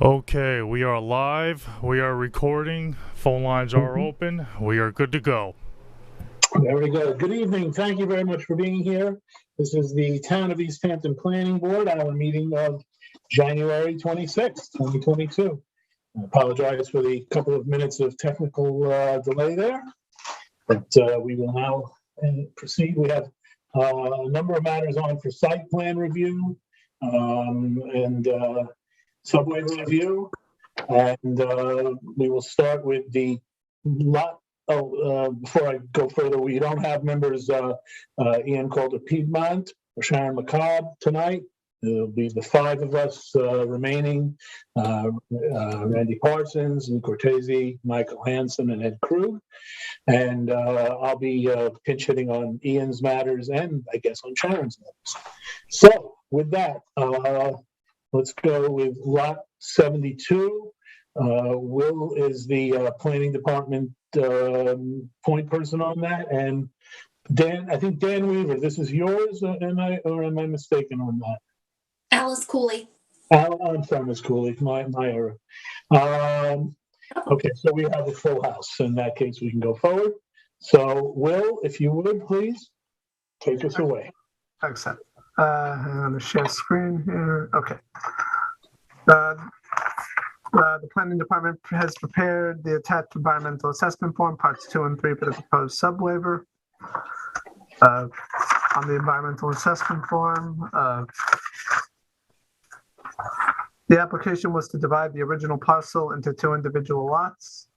Okay, we are live. We are recording. Phone lines are open. We are good to go. Very good. Good evening. Thank you very much for being here. This is the Town of East Hampton Planning Board, our meeting of January 26th, 2022. I apologize for the couple of minutes of technical delay there, but we will now proceed. We have a number of matters on for site plan review and subway review, and we will start with the lot. Before I go further, we don't have members Ian Calder Piedmont or Sharon McCobb tonight. It'll be the five of us remaining, Randy Parsons, Lou Cortese, Michael Hansen, and Ed Krug. And I'll be pinch hitting on Ian's matters and I guess on Sharon's matters. So with that, let's go with lot 72. Will is the planning department point person on that, and Dan, I think Dan Weaver, this is yours, am I mistaken on that? Alice Cooley. I'm sorry, Ms. Cooley, my error. Okay, so we have a full house. In that case, we can go forward. So, Will, if you would, please take us away. Excellent. I'm going to share screen here. Okay. The planning department has prepared the attached environmental assessment form, parts 2 and 3 for the proposed subwaiver. On the environmental assessment form, the application was to divide the original parcel into 2 individual lots.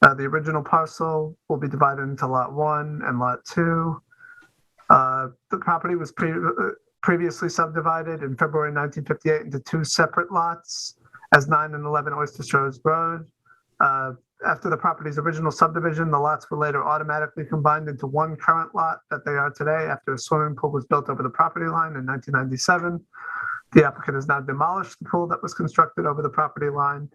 The original parcel will be divided into lot 1 and lot 2. The property was previously subdivided in February 1958 into 2 separate lots as 9 and 11 Oyster Shores Road. After the property's original subdivision, the lots were later automatically combined into one current lot that they are today after a swimming pool was built over the property line in 1997. The applicant has now demolished the pool that was constructed over the property line,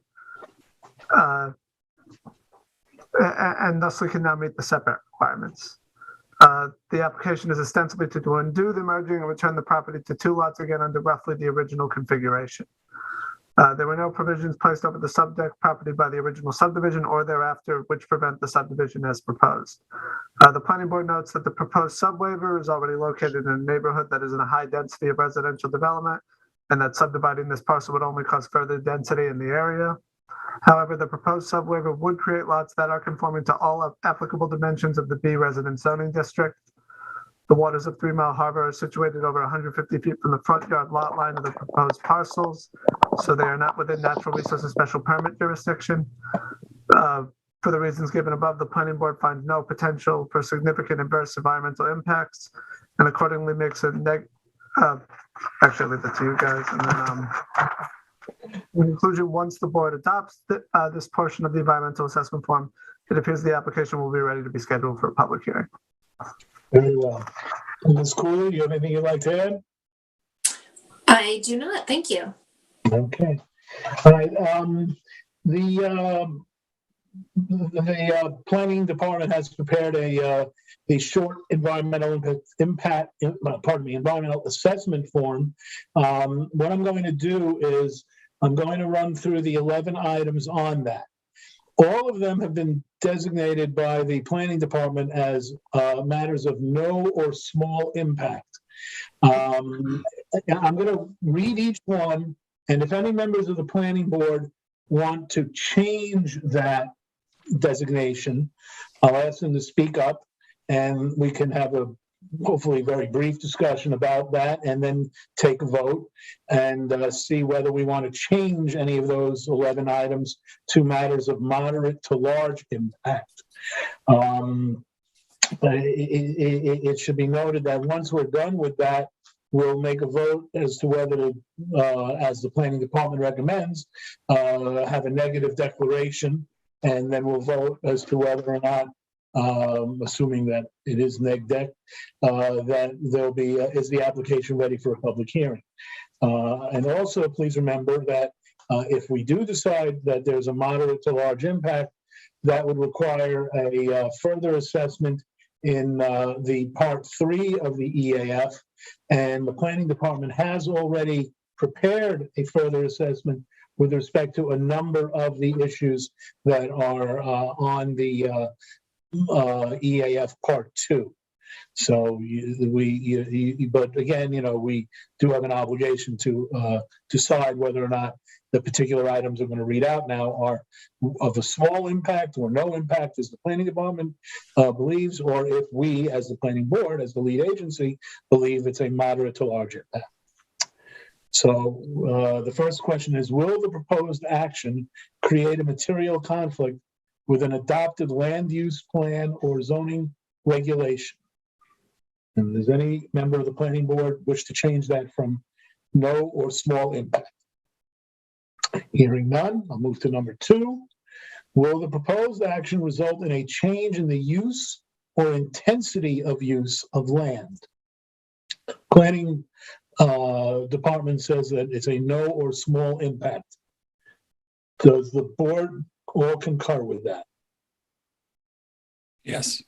and thusly can now meet the setback requirements. The application is ostensibly to undo the merging and return the property to 2 lots again under roughly the original configuration. There were no provisions placed over the subject property by the original subdivision or thereafter which prevent the subdivision as proposed. The planning board notes that the proposed subwaiver is already located in a neighborhood that is in a high density of residential development, and that subdividing this parcel would only cause further density in the area. However, the proposed subwaiver would create lots that are conforming to all applicable dimensions of the B resident zoning district. The waters of 3 Mile Harbor are situated over 150 feet from the front yard lot line of the proposed parcels, so they are not within natural resources special permit jurisdiction. For the reasons given above, the planning board finds no potential for significant adverse environmental impacts and accordingly makes a actually, leave it to you guys. And then, in conclusion, once the board adopts this portion of the environmental assessment form, it appears the application will be ready to be scheduled for a public hearing. Very well. Ms. Cooley, do you have anything you'd like to add? I do not. Thank you. Okay. All right. The planning department has prepared a short environmental environmental assessment form. What I'm going to do is I'm going to run through the 11 items on that. All of them have been designated by the planning department as matters of no or small impact. I'm going to read each one, and if any members of the planning board want to change that designation, I'll ask them to speak up, and we can have a hopefully very brief discussion about that, and then take a vote and see whether we want to change any of those 11 items to matters of moderate to large impact. It should be noted that once we're done with that, we'll make a vote as to whether to, as the planning department recommends, have a negative declaration, and then we'll vote as to whether or not, assuming that it is neg deck, that there'll be, is the application ready for a public hearing? And also, please remember that if we do decide that there's a moderate to large impact, that would require a further assessment in the part 3 of the EAF, and the planning department has already prepared a further assessment with respect to a number of the issues that are on the EAF Part 2. So but again, we do have an obligation to decide whether or not the particular items I'm going to read out now are of a small impact or no impact, as the planning department believes, or if we, as the planning board, as the lead agency, believe it's a moderate to large impact. So the first question is, will the proposed action create a material conflict with an adopted land use plan or zoning regulation? And does any member of the planning board wish to change that from no or small impact? Hearing none, I'll move to number 2. Will the proposed action result in a change in the use or intensity of use of land? Planning department says that it's a no or small impact. Does the board all concur with that? Yes.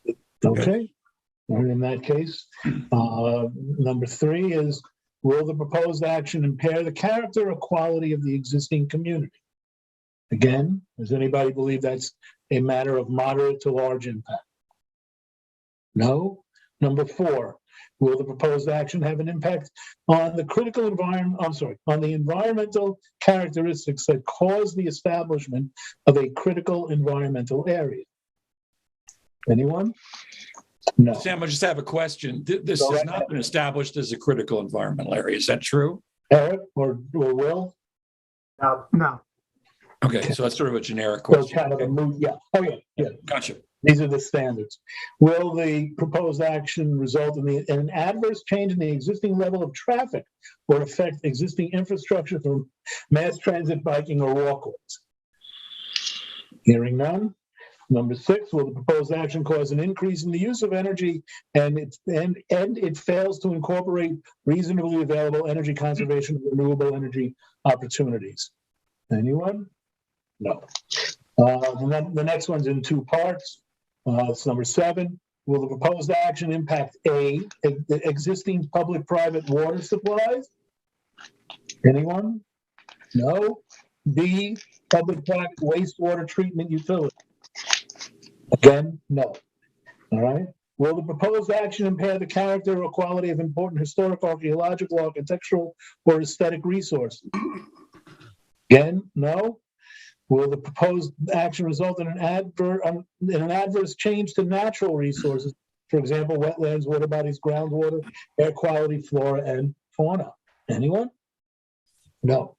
Okay. And in that case, number 3 is, will the proposed action impair the character or quality of the existing community? Again, does anybody believe that's a matter of moderate to large impact? No. Number 4, will the proposed action have an impact on the critical environment, on the environmental characteristics that cause the establishment of a critical environmental area? Anyone? No. Sam, I just have a question. This has not been established as a critical environmental area. Is that true? Eric or Will? No. Okay, so that's sort of a generic So question. kind of a move, yeah. Oh, yeah. Gotcha. These are the standards. Will the proposed action result in an adverse change in the existing level of traffic or affect existing infrastructure for mass transit, biking, or walkways? Hearing none. Number 6, will the proposed action cause an increase in the use of energy and it fails to incorporate reasonably available energy conservation and renewable energy opportunities? Anyone? No. The next one's in 2 parts. It's number 7. Will the proposed action impact A, existing public-private water supplies? Anyone? No. B, public-private wastewater treatment utility? Again, no. All right. Will the proposed action impair the character or quality of important historic, archaeological, architectural, or aesthetic resources? Again, no. Will the proposed action result in an adverse change to natural resources, for example, wetlands, water bodies, groundwater, air quality, flora, and fauna? Anyone? No.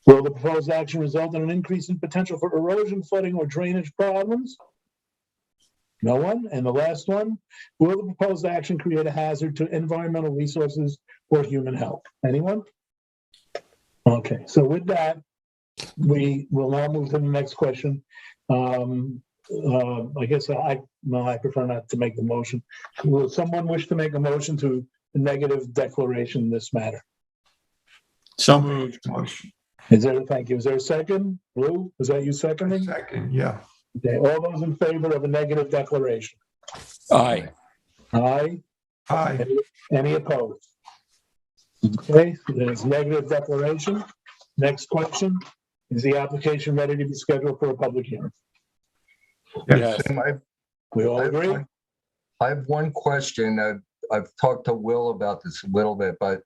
Will the proposed action result in an increase in potential for erosion, flooding, or drainage problems? No one. And the last one, will the proposed action create a hazard to environmental resources or human health? Anyone? Okay, so with that, we will now move to the next question. I guess I prefer not to make the motion. Will someone wish to make a motion to a negative declaration in this matter? So moved. Motion. Thank you. Is there a second? Lou, is that you seconding? Second, yeah. Okay, all those in favor of a negative declaration? Aye. Aye. Aye. Any opposed? Okay, there's negative declaration. Next question. Is the application ready to be scheduled for a public hearing? Yes. And We all agree? I have one question. I've talked to Will about this a little bit, but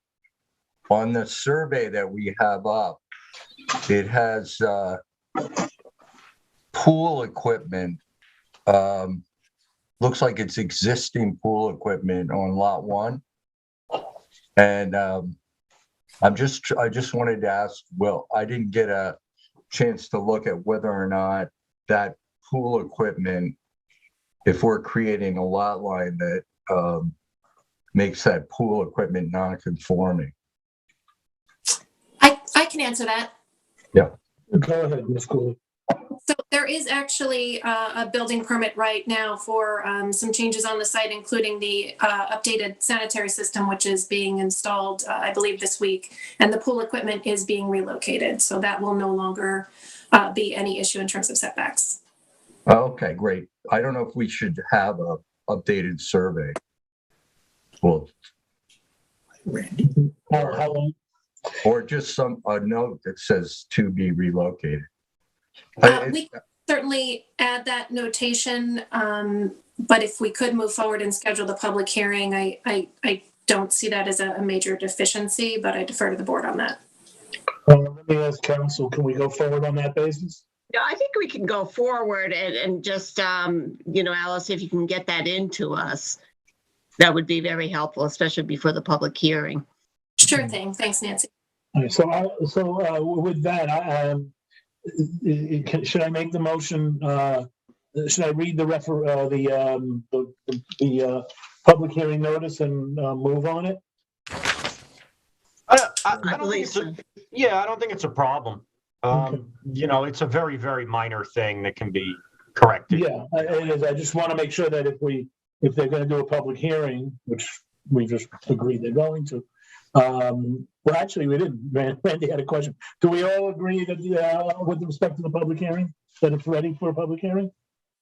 on the survey that we have up, it has pool equipment. Looks like it's existing pool equipment on lot 1. And I just wanted to ask Will, I didn't get a chance to look at whether or not that pool equipment, if we're creating a lot line that makes that pool equipment non-conforming. I can answer that. Go ahead, Ms. Cooley. So there is actually a building permit right now for some changes on the site, including the updated sanitary system, which is being installed, I believe, this week. And the pool equipment is being relocated. So that will no longer be any issue in terms of setbacks. Okay, great. I don't know if we should have a updated survey. Well, How long? Or just a note that says to be relocated. We can certainly add that notation, but if we could move forward and schedule the public hearing, I don't see that as a major deficiency, but I defer to the board on that. Let me ask council, can we go forward on that basis? Yeah, I think we can go forward and just, Alice, if you can get that into us, that would be very helpful, especially before the public hearing. Sure thing. Thanks, Nancy. All right, so with that, should I make the motion? Should I read the public hearing notice and move on it? I don't think I don't think it's a problem. Okay. It's a very, very minor thing that can be corrected. Yeah, it is. I just want to make sure that if they're going to do a public hearing, which we just agreed they're going to. Well, actually, we didn't. Randy had a question. Do we all agree that with respect to the public hearing, that it's ready for a public hearing?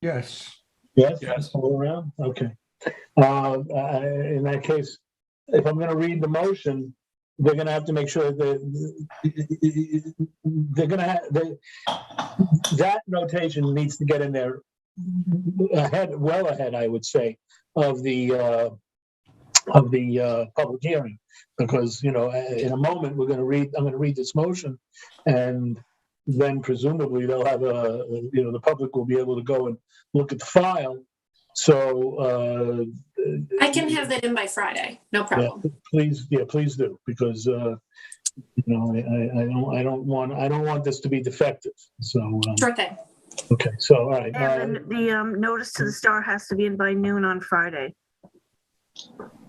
Yes. Yes. Yes. All around. Okay. In that case, if I'm going to read the motion, they're going to have to make sure that they're going to have that notation needs to get in there well ahead, I would say, of the public hearing, because in a moment I'm going to read this motion, and then presumably they'll have the public will be able to go and look at the file. So I can have that in by Friday. No problem. Yeah, please do, because I don't want this to be defective. So Sure thing. okay. So all right. And then the notice to the Star has to be in by noon on Friday.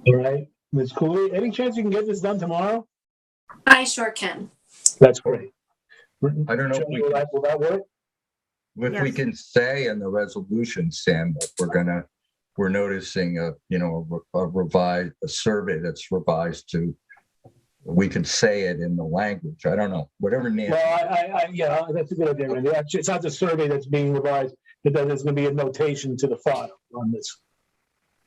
All right, Ms. Cooley, any chance you can get this done tomorrow? I sure can. That's great. I don't know if we Will that work? If we can say in the resolution, Sam, that we're noticing a survey that's revised to, we can say it in the language. I don't know, whatever Nancy. Well, yeah, that's a good idea, Randy. Actually, it's not the survey that's being revised, but then there's going to be a notation to the file on this.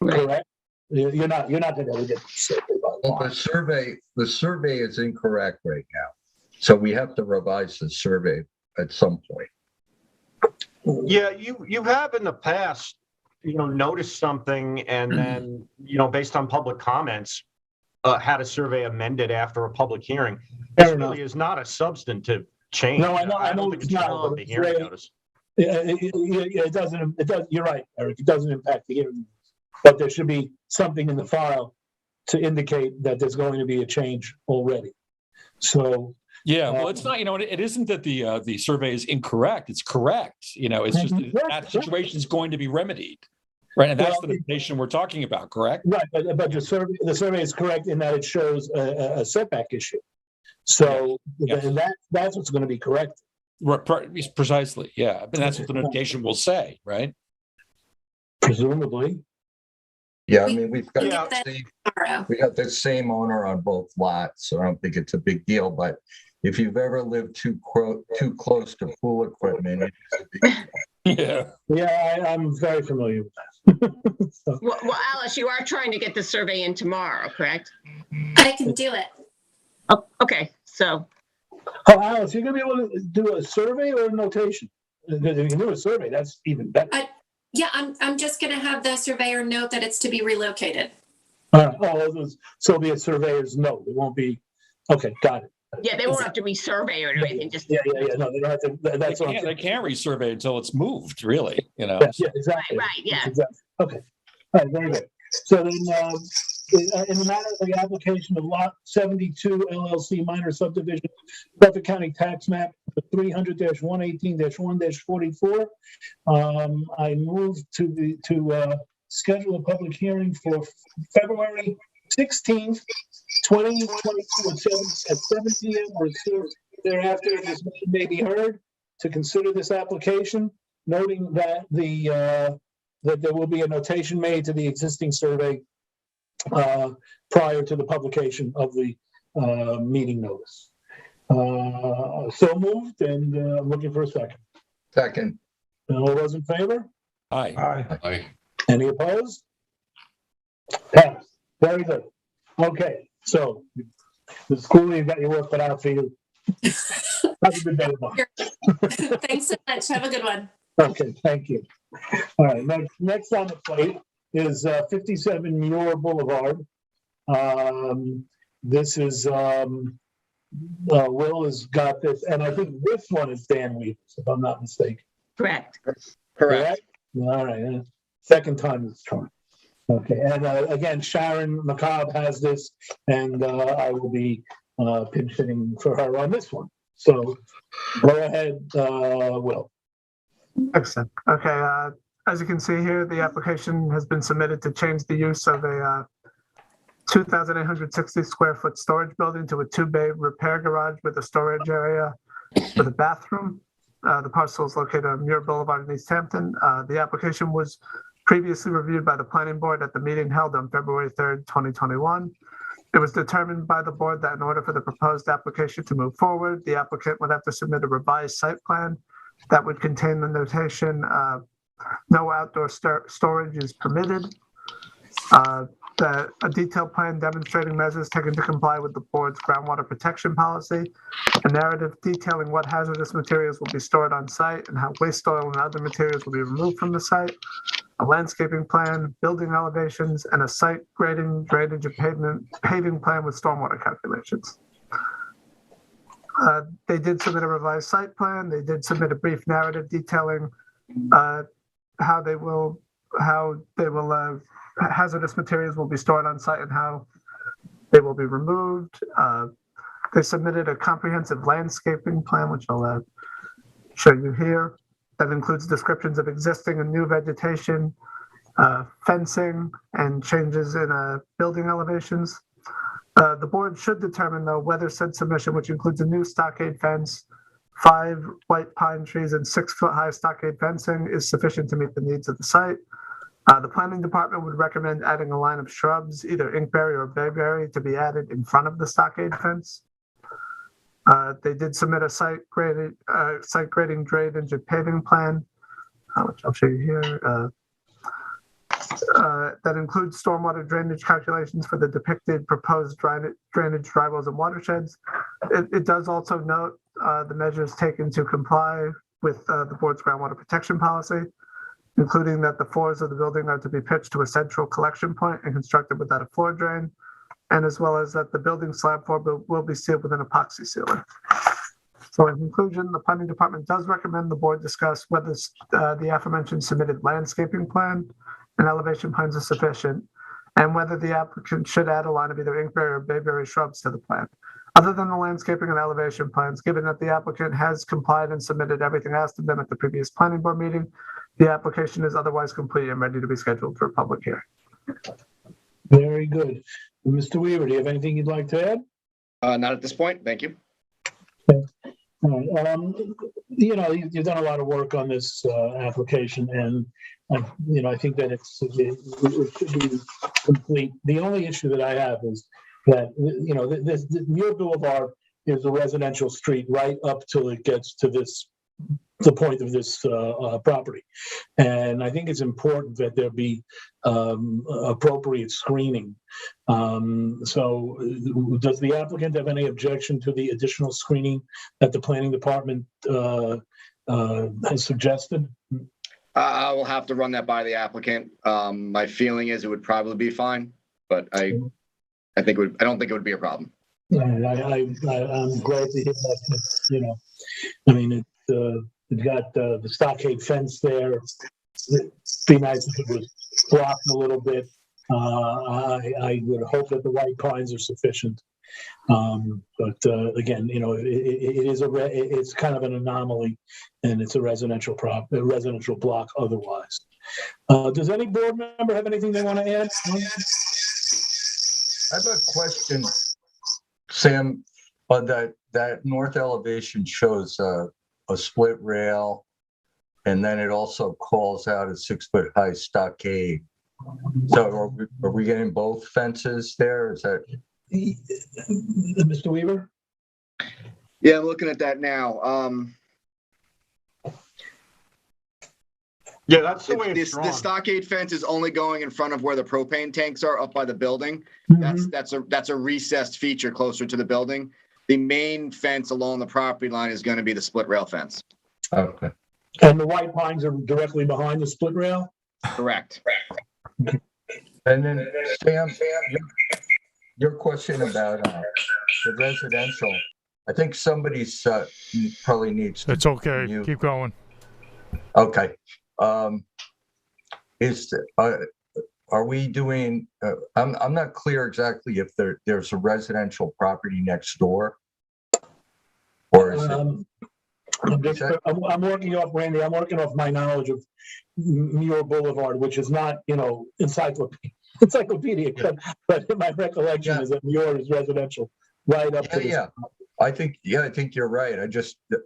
Right. Correct? You're not going to be able to get the survey. Well, the survey is incorrect right now, so we have to revise the survey at some point. Yeah, you have in the past, noticed something and then, based on public comments, had a survey amended after a public hearing. This really is not a substantive change. No, I know think it's not, on but the it's hearing very- notice. It doesn't. You're right, Eric. It doesn't impact the hearing, but there should be something in the file to indicate that there's going to be a change already. So. Yeah, well, it's not, it isn't that the survey is incorrect. It's correct. It's just that situation is going to be remedied, right? And that's the notation we're talking about, correct? Right, but the survey is correct in that it shows a setback issue. So Yes. that's what's going to be correct. Right, precisely, yeah. And that's what the notation will say, right? Presumably. Yeah, I mean, we've got Get that tomorrow. we got the same owner on both lots, so I don't think it's a big deal. But if you've ever lived too close to pool equipment, it's a big deal. Yeah. Yeah, I'm very familiar with that. So, Well, Alice, you are trying to get the survey in tomorrow, correct? I can do it. Oh, okay, so, Alice, you're going to be able to do a survey or a notation? If you can do a survey, that's even better. Yeah, I'm just going to have the surveyor note that it's to be relocated. So it'll be a surveyor's note. It won't be. Okay, got it. yeah, they won't have to resurvey or anything, just. Yeah. No, they don't have to. That's what I'm They saying. can't resurvey until it's moved, really, Yeah, exactly. Right, yeah. Exactly. Okay. All right, very good. So then, in the matter of the application of Lot 72 LLC minor subdivision, Suffolk County Tax Map 300-118-1-44, I move to schedule a public hearing for February 16th, 2022 at 7 p.m. or thereafter. This may be heard to consider this application, noting that that there will be a notation made to the existing survey prior to the publication of the meeting notice. So moved, and I'm looking for a second. Second. All those in favor? Aye. Any opposed? Passed. Very good. Okay, so The school, you've got your work cut out for you. Have a good day, Mark. Thanks so much. Have a good one. Okay, thank you. All right, next on the plate is 57 Muir Boulevard. This is, Will has got this, and I think this one is Dan Weaver's, if I'm not mistaken. Correct. Correct? All right, second time this charm. Okay, and again, Sharon McCobb has this, and I will be pinch hitting for her on this one. So go ahead, Will. Excellent. Okay, as you can see here, the application has been submitted to change the use of a 2,860 square foot storage building to a 2-bay repair garage with a storage area with a bathroom. The parcel is located on Muir Boulevard in East Hampton. The application was previously reviewed by the planning board at the meeting held on February 3rd, 2021. It was determined by the board that in order for the proposed application to move forward, the applicant would have to submit a revised site plan that would contain the notation, no outdoor storage is permitted. That a detailed plan demonstrating measures taken to comply with the board's groundwater protection policy, a narrative detailing what hazardous materials will be stored on site and how waste oil and other materials will be removed from the site, a landscaping plan, building elevations, and a site grading, drainage, and paving plan with stormwater calculations. They did submit a revised site plan. They did submit a brief narrative detailing how hazardous materials will be stored on site and how they will be removed. They submitted a comprehensive landscaping plan, which I'll show you here, that includes descriptions of existing and new vegetation, fencing, and changes in building elevations. The board should determine, though, whether said submission, which includes a new stockade fence, 5 white pine trees, and 6-foot-high stockade fencing, is sufficient to meet the needs of the site. The planning department would recommend adding a line of shrubs, either inkberry or bayberry, to be added in front of the stockade fence. They did submit a site grading, drainage, and paving plan, which I'll show you here. That includes stormwater drainage calculations for the depicted proposed drainage, drywells, and watersheds. It does also note the measures taken to comply with the board's groundwater protection policy, including that the floors of the building are to be pitched to a central collection point and constructed without a floor drain, and as well as that the building slab floor will be sealed with an epoxy sealer. So in conclusion, the planning department does recommend the board discuss whether the aforementioned submitted landscaping plan and elevation plans are sufficient, and whether the applicant should add a line of either inkberry or bayberry shrubs to the plan. Other than the landscaping and elevation plans, given that the applicant has complied and submitted everything asked of them at the previous planning board meeting, the application is otherwise complete and ready to be scheduled for a public hearing. Very good. Mr. Weaver, do you have anything you'd like to add? Not at this point. Thank you. Okay. All right. You've done a lot of work on this application, and I think that it should be complete. The only issue that I have is that this Muir Boulevard is a residential street right up till it gets to the point of this property, and I think it's important that there be appropriate screening. So does the applicant have any objection to the additional screening that the planning department has suggested? I will have to run that by the applicant. My feeling is it would probably be fine, but I don't think it would be a problem. I'm glad to hear that. We've got the stockade fence there. It'd be nice if it was blocked a little bit. I would hope that the white pines are sufficient. But again, it's kind of an anomaly, and it's a residential block otherwise. Does any board member have anything they want to add? I have a question, Sam. That north elevation shows a split rail, and then it also calls out a 6-foot-high stockade. So are we getting both fences there? Is that Mr. Weaver? Yeah, I'm looking at that now. Yeah, that's the way The it's drawn. stockade fence is only going in front of where the propane tanks are up by the building. Mhm. That's a recessed feature closer to the building. The main fence along the property line is going to be the split rail fence. Okay. And the white pines are directly behind the split rail? Correct. And then Sam, your question about the residential, I think somebody's probably needs to It's okay. mute. Keep going. Okay. Are we doing, I'm not clear exactly if there's a residential property next door? Or is it? I'm working off, Randy, I'm working off my knowledge of Muir Boulevard, which is not, encyclopedic, but my recollection is that Muir is residential right up to this. Yeah. I think you're right.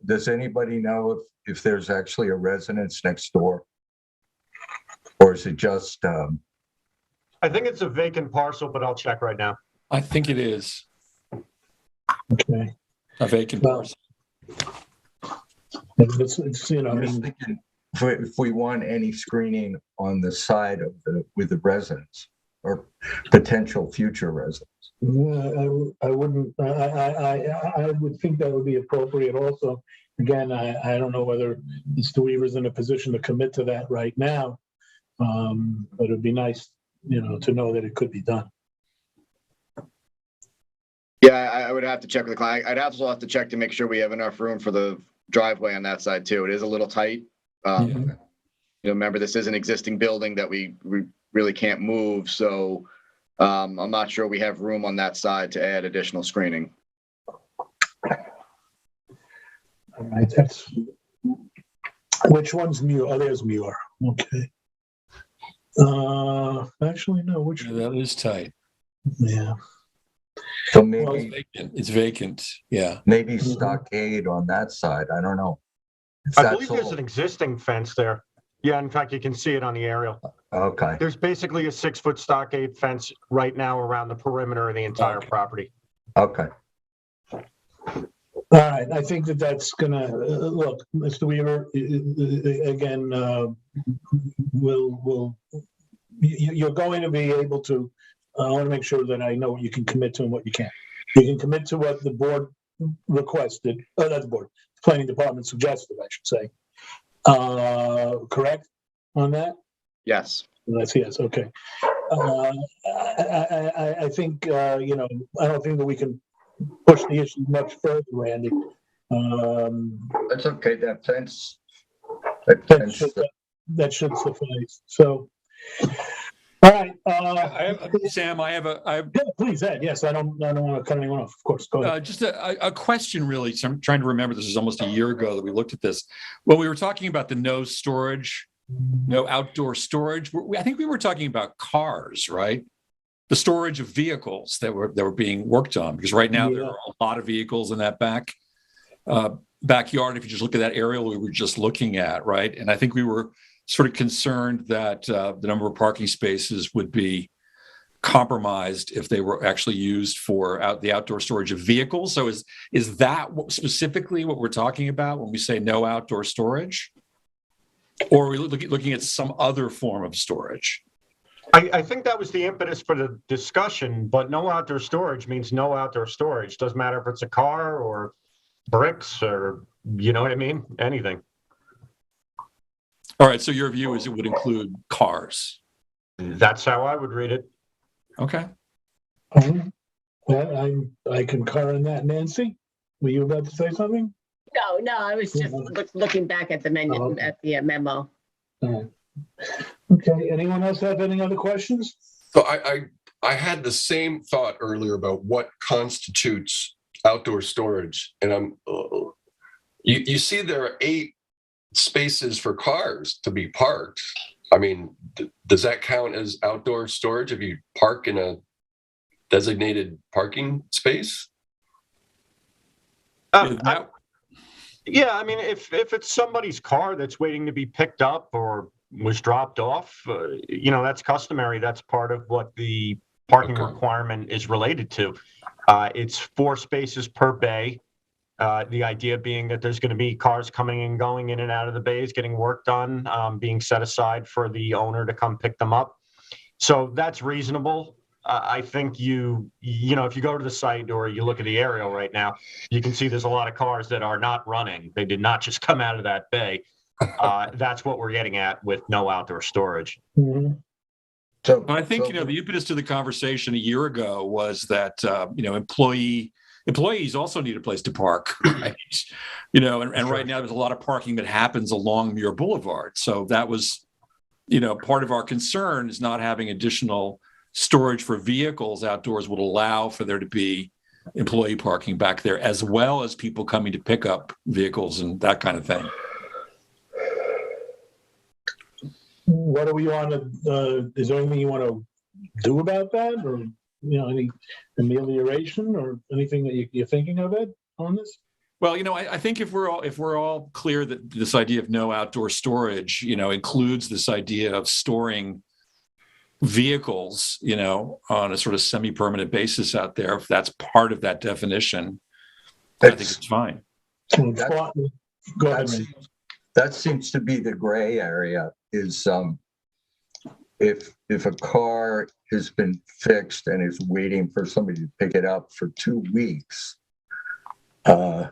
Does anybody know if there's actually a residence next door? Or is it just, I think it's a vacant parcel, but I'll check right now. I think it is Okay. a vacant Well, parcel. It's, I'm just thinking if we want any screening on the side of with the residents or potential future residents. I wouldn't, I would think that would be appropriate also. Again, I don't know whether Mr. Weaver's in a position to commit to that right now. But it'd be nice, to know that it could be done. Yeah, I would have to check with the client. I'd also have to check to make sure we have enough room for the driveway on that side too. It is a little tight. Remember, this is an existing building that we really can't move. So I'm not sure we have room on that side to add additional screening. All right, which one's Muir? Oh, there's Muir. Okay. Actually, no, Yeah, that is tight. yeah. So It's maybe vacant. It's vacant. Yeah. maybe stockade on that side. I don't know. If I that's believe there's all- an existing fence there. Yeah, in fact, you can see it on the aerial. Okay. There's basically a 6-foot stockade fence right now around the perimeter of the entire Okay. property. Okay. All right, I think that's gonna, look, Mr. Weaver, again, you're going to be able to, I want to make sure that I know what you can commit to and what you can't. You can commit to what the board requested, not the board, the planning department suggested, I should say. Correct on that? Yes. That's yes, okay. I think, I don't think that we can push the issue much further, Randy. That's okay. That fence. That should suffice. So, all right. Sam, I have Yeah, please, Ed. Yes, I don't want to cut anyone off. Of course, go ahead. just a question, really. So I'm trying to remember. This is almost a year ago that we looked at this. When we were talking about the no storage, no outdoor storage, I think we were talking about cars, right? The storage of vehicles that were being worked on, because right now there are a lot of vehicles in that backyard. If you just look at that aerial we were just looking at, right? And I think we were sort of concerned that the number of parking spaces would be compromised if they were actually used for the outdoor storage of vehicles. So is that specifically what we're talking about when we say no outdoor storage? Or are we looking at some other form of storage? I think that was the impetus for the discussion, but no outdoor storage means no outdoor storage. Doesn't matter if it's a car or bricks or, you know what I mean? Anything. All right. So your view is it would include cars. That's how I would read it. Okay. Well, I concur in that. Nancy, were you about to say something? No, I was just looking back at the menu, Oh, okay. at the memo. All right. Okay, anyone else have any other questions? So I had the same thought earlier about what constitutes outdoor storage, and you see there are 8 spaces for cars to be parked. I mean, does that count as outdoor storage if you park in a designated parking space? Yeah, I mean, if it's somebody's car that's waiting to be picked up or was dropped off, that's customary. That's part of what the parking requirement is related to. It's 4 spaces per bay. The idea being that there's going to be cars coming and going in and out of the bays, getting work done, being set aside for the owner to come pick them up. So that's reasonable. I think if you go to the site or you look at the aerial right now, you can see there's a lot of cars that are not running. They did not just come out of that bay. That's what we're getting at with no outdoor storage. Mm-hmm. So I think, the impetus to the conversation a year ago was that, employees also need a place to park, right? And right now there's a lot of parking that happens along Muir Boulevard. So that was, part of our concern is not having additional storage for vehicles outdoors would allow for there to be employee parking back there, as well as people coming to pick up vehicles and that kind of thing. What do we want to, is there anything you want to do about that, or, any amelioration or anything that you're thinking of, Ed, on this? Well, I think if we're all clear that this idea of no outdoor storage, includes this idea of storing vehicles, on a sort of semi-permanent basis out there, if that's part of that definition, I think it's fine. Go ahead, man. That seems to be the gray area, is if a car has been fixed and is waiting for somebody to pick it up for 2 weeks. So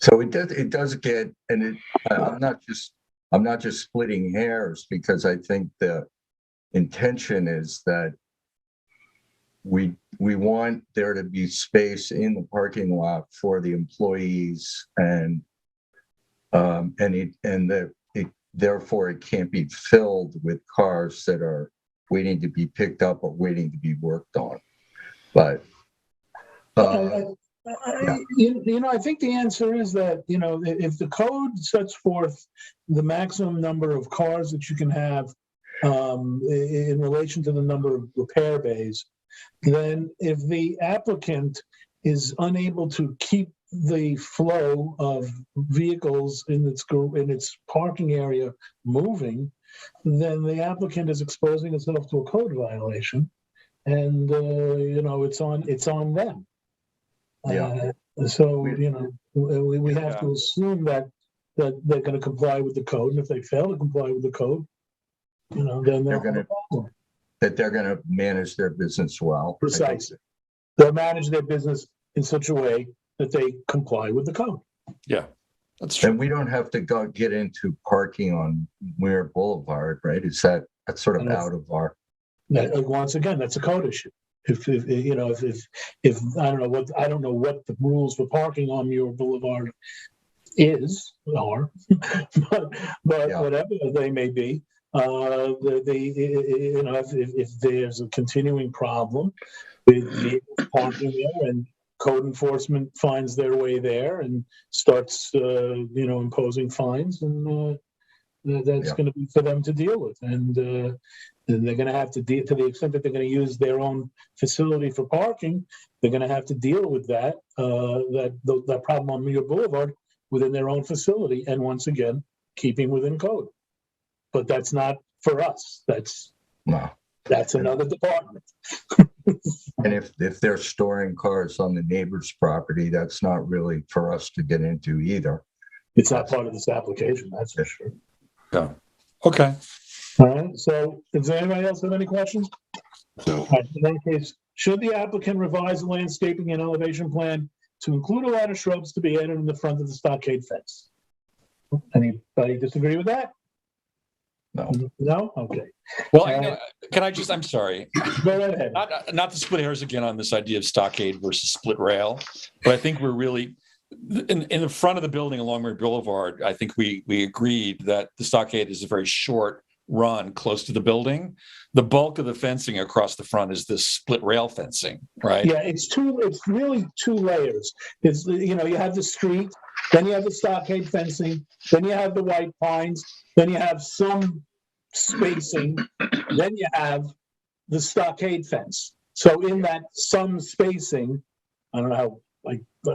it does get, and I'm not just splitting hairs, because I think the intention is that we want there to be space in the parking lot for the employees, and therefore it can't be filled with cars that are waiting to be picked up or waiting to be worked on. But I think the answer is that, if the code sets forth the maximum number of cars that you can have in relation to the number of repair bays, then if the applicant is unable to keep the flow of vehicles in its parking area moving, then the applicant is exposing itself to a code violation, and it's on them. Yeah. So we have to assume that they're going to comply with the code, and if they fail to comply with the code, then they're going to manage their business well. Precisely, they'll manage their business in such a way that they comply with the code. Yeah, that's true. And we don't have to get into parking on Muir Boulevard, right? That's sort of out of our. Once again, that's a code issue. If I don't know what the rules for parking on Muir Boulevard are, but whatever they may be, if there's a continuing problem with parking there, and code enforcement finds their way there and starts, imposing fines, and that's going to be for them to deal with. And they're going to have to deal, to the extent that they're going to use their own facility for parking, they're going to have to deal with that problem on Muir Boulevard within their own facility, and once again, keeping within code. But that's not for us. That's another department. And if they're storing cars on the neighbor's property, that's not really for us to get into either. It's not part of this application, that's for sure. Yeah. Okay. All right. So, does anybody else have any questions? No. All right, in that case, should the applicant revise the landscaping and elevation plan to include a lot of shrubs to be added in the front of the stockade fence? Anybody disagree with that? No. No? Okay. Well, I'm sorry. Go right ahead. Not to split hairs again on this idea of stockade versus split rail, but I think we're really, in the front of the building along Muir Boulevard, I think we agreed that the stockade is a very short run close to the building. The bulk of the fencing across the front is this split rail fencing, right? Yeah, it's really two layers. It's, you have the street, then you have the stockade fencing, then you have the white pines, then you have some spacing, then you have the stockade fence. So in that some spacing, I don't know how,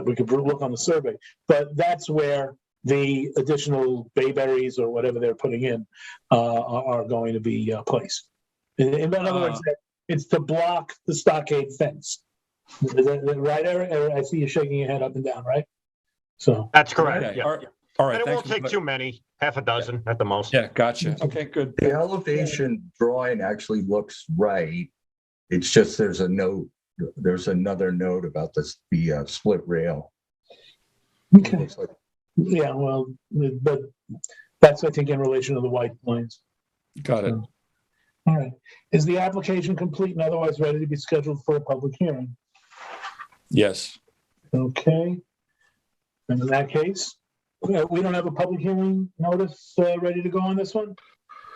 we could look on the survey, but that's where the additional bayberries or whatever they're putting in are going to be placed. In other words, it's to block the stockade fence. Is that right, Eric? I see you shaking your head up and down, right? So, That's correct. Okay, Yeah. all right. And it Thanks won't for the take too many, half a dozen at the most. Yeah, gotcha. Okay, good. The elevation drawing actually looks right. It's just there's another note about the split rail. It okay. looks like Yeah, well, but that's, I think, in relation to the white lines. Got it. All right. Is the application complete and otherwise ready to be scheduled for a public hearing? Yes. Okay. And in that case, we don't have a public hearing notice ready to go on this one?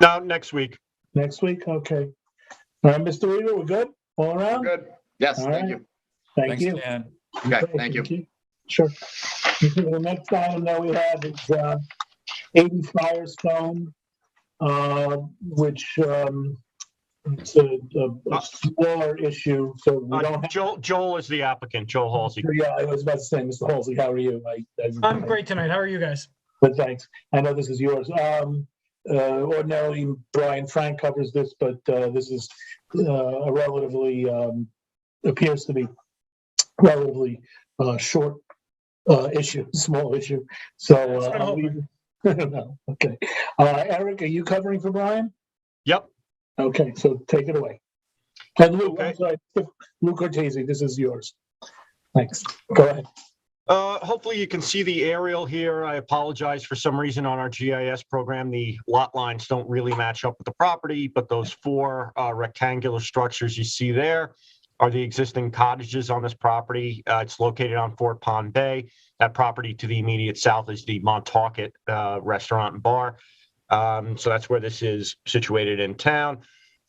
No, next week. Next week? Okay. All right, Mr. Reader, we're good? All around? Good. Yes, All thank right. you. Thank Thanks, you. Dan. Okay, thank you. Sure. Okay, the next item that we have is 80 Firestone, which it's a smaller issue, so we don't have. Joel is the applicant, Joel Halsey. Yeah, I was about to say, Mr. Halsey, how are you? I'm great tonight. How are you guys? But thanks. I know this is yours. Ordinarily, Brian Frank covers this, but this is a relatively, appears to be relatively short issue, small issue. So I don't know. Okay. Eric, are you covering for Brian? Yep. Okay, so take it away. And Luke, Okay. I'm sorry, Luke Cortese, this is yours. Thanks. Go ahead. Hopefully you can see the aerial here. I apologize for some reason on our GIS program, the lot lines don't really match up with the property, but those four rectangular structures you see there are the existing cottages on this property. It's located on Fort Pond Bay. That property to the immediate south is the Montauk restaurant and bar. So that's where this is situated in town.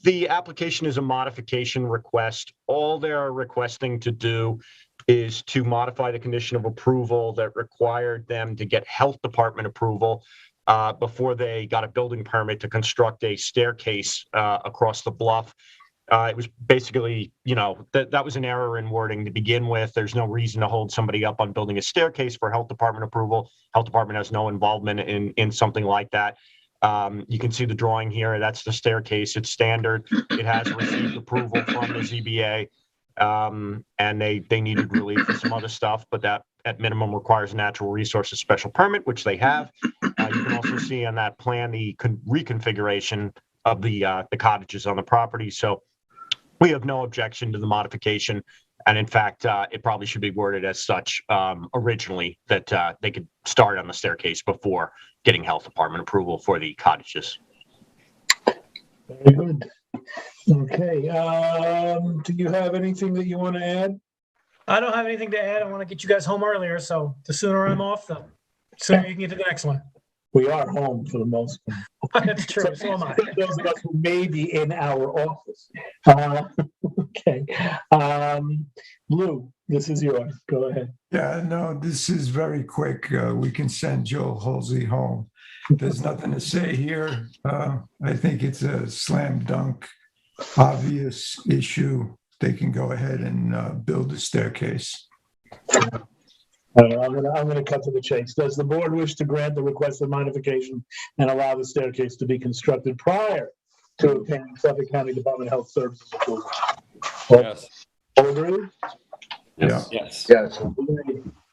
The application is a modification request. All they're requesting to do is to modify the condition of approval that required them to get health department approval before they got a building permit to construct a staircase across the bluff. It was basically, that was an error in wording to begin with. There's no reason to hold somebody up on building a staircase for health department approval. Health department has no involvement in something like that. You can see the drawing here. That's the staircase. It's standard. It has received approval from the ZBA. And they needed relief for some other stuff, but that at minimum requires a natural resources special permit, which they have. You can also see on that plan the reconfiguration of the cottages on the property. So we have no objection to the modification. And in fact, it probably should be worded as such originally that they could start on the staircase before getting health department approval for the cottages. Very good. Okay. Do you have anything that you want to add? I don't have anything to add. I want to get you guys home earlier, so the sooner I'm off, the sooner you can get to the next one. We are home for the most part. That's true. So am I. Those of us who may be in our office. Okay. Lou, this is yours. Go ahead. Yeah, no, this is very quick. We can send Joe Halsey home. There's nothing to say here. I think it's a slam dunk, obvious issue. They can go ahead and build a staircase. I'm going to cut to the chase. Does the board wish to grant the requested modification and allow the staircase to be constructed prior to obtaining Suffolk County Department of Health Services approval? Yes. All agree? Yes. yes. All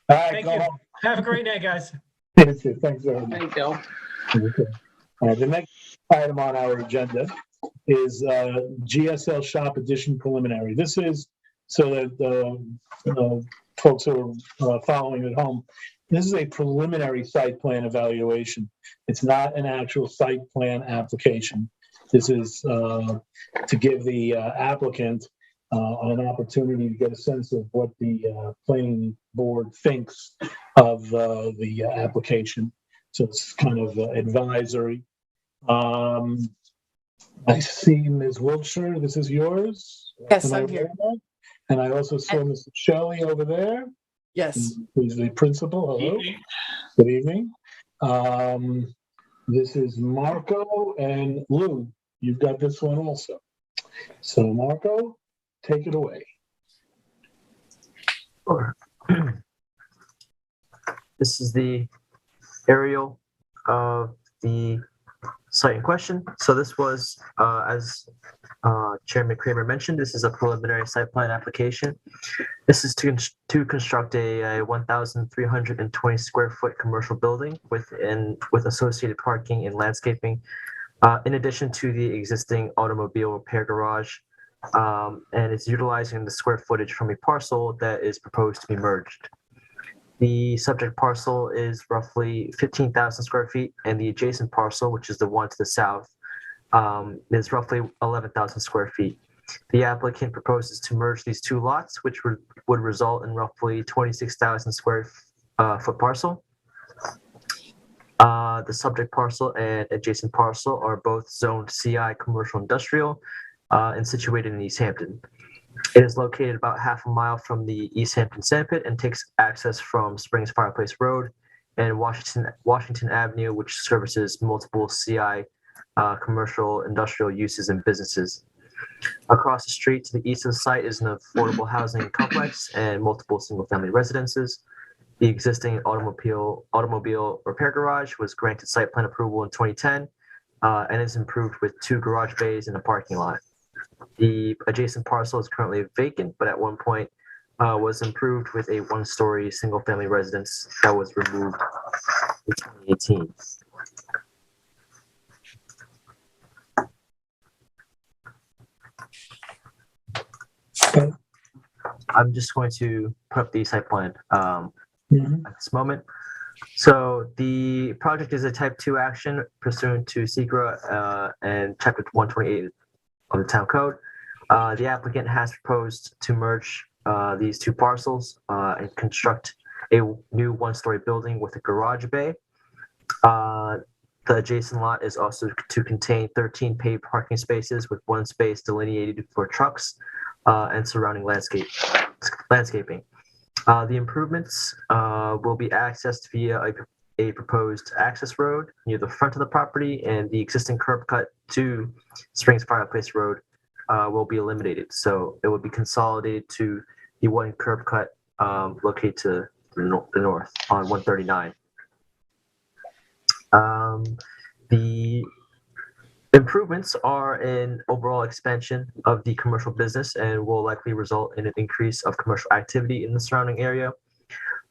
right, Thank go you. home. Have a great night, guys. Thanks very much. There you go. Okay. The next item on our agenda is GSL Shop Edition Preliminary. This is so that folks who are following at home, this is a preliminary site plan evaluation. It's not an actual site plan application. This is to give the applicant an opportunity to get a sense of what the planning board thinks of the application. So it's kind of advisory. I see Ms. Wiltshire, this is yours. Yes, I'm here. And I also saw Mr. Shelley over there. Yes. Who's the principal. Hello. Good evening. This is Marco and Lou. You've got this one also. So Marco, take it away. This is the aerial of the site in question. So this was, as Chairman Kramer mentioned, this is a preliminary site plan application. This is to construct a 1,320 square foot commercial building with associated parking and landscaping, in addition to the existing automobile repair garage. And it's utilizing the square footage from a parcel that is proposed to be merged. The subject parcel is roughly 15,000 square feet, and the adjacent parcel, which is the one to the south, is roughly 11,000 square feet. The applicant proposes to merge these two lots, which would result in roughly 26,000 square foot parcel. The subject parcel and adjacent parcel are both zoned CI commercial industrial and situated in East Hampton. It is located about half a mile from the East Hampton Sandpit and takes access from Springs Fireplace Road and Washington Avenue, which services multiple CI commercial industrial uses and businesses. Across the street to the east of the site is an affordable housing complex and multiple single-family residences. The existing automobile repair garage was granted site plan approval in 2010 and is improved with 2 garage bays and a parking lot. The adjacent parcel is currently vacant, but at one point was improved with a 1-story single-family residence that was removed in 2018. Okay. I'm just going to put up the site plan at Mhm. this moment. So the project is a type 2 action pursuant to SECRA and Chapter 128 of the Town Code. The applicant has proposed to merge these two parcels and construct a new 1-story building with a garage bay. The adjacent lot is also to contain 13 paved parking spaces with 1 space delineated for trucks and surrounding landscaping. The improvements will be accessed via a proposed access road near the front of the property, and the existing curb cut to Springs Fireplace Road will be eliminated. So it will be consolidated to the one curb cut located to the north on 139. The improvements are an overall expansion of the commercial business and will likely result in an increase of commercial activity in the surrounding area.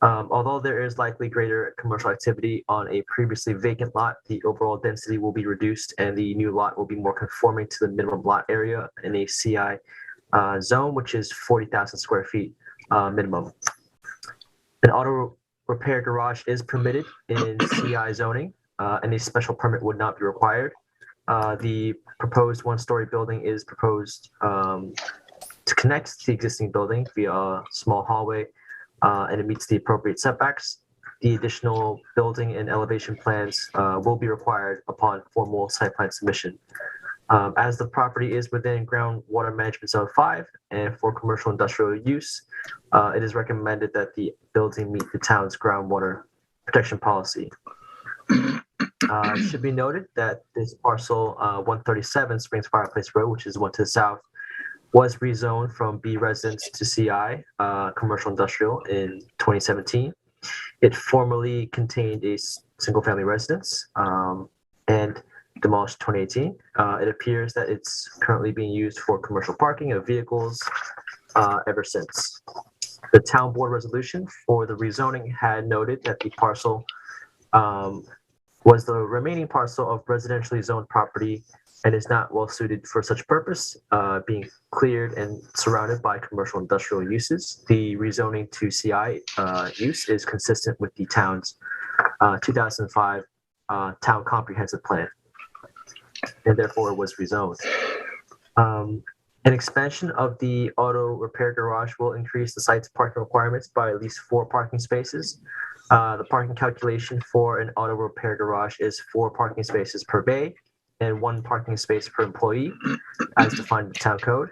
Although there is likely greater commercial activity on a previously vacant lot, the overall density will be reduced and the new lot will be more conforming to the minimum lot area in a CI zone, which is 40,000 square feet minimum. An auto repair garage is permitted in CI zoning, and a special permit would not be required. The proposed 1-story building is proposed to connect to the existing building via a small hallway, and it meets the appropriate setbacks. The additional building and elevation plans will be required upon formal site plan submission. As the property is within groundwater management zone 5 and for commercial industrial use, it is recommended that the building meet the town's groundwater protection policy. It should be noted that this parcel 137 Springs Fireplace Road, which is the one to the south, was rezoned from B residence to CI commercial industrial in 2017. It formerly contained a single-family residence and demolished in 2018. It appears that it's currently being used for commercial parking of vehicles ever since. The town board resolution for the rezoning had noted that the parcel was the remaining parcel of residentially zoned property and is not well suited for such purpose, being cleared and surrounded by commercial industrial uses. The rezoning to CI use is consistent with the town's 2005 town comprehensive plan, and therefore it was rezoned. An expansion of the auto repair garage will increase the site's parking requirements by at least 4 parking spaces. The parking calculation for an auto repair garage is 4 parking spaces per bay and 1 parking space per employee, as defined in the town code.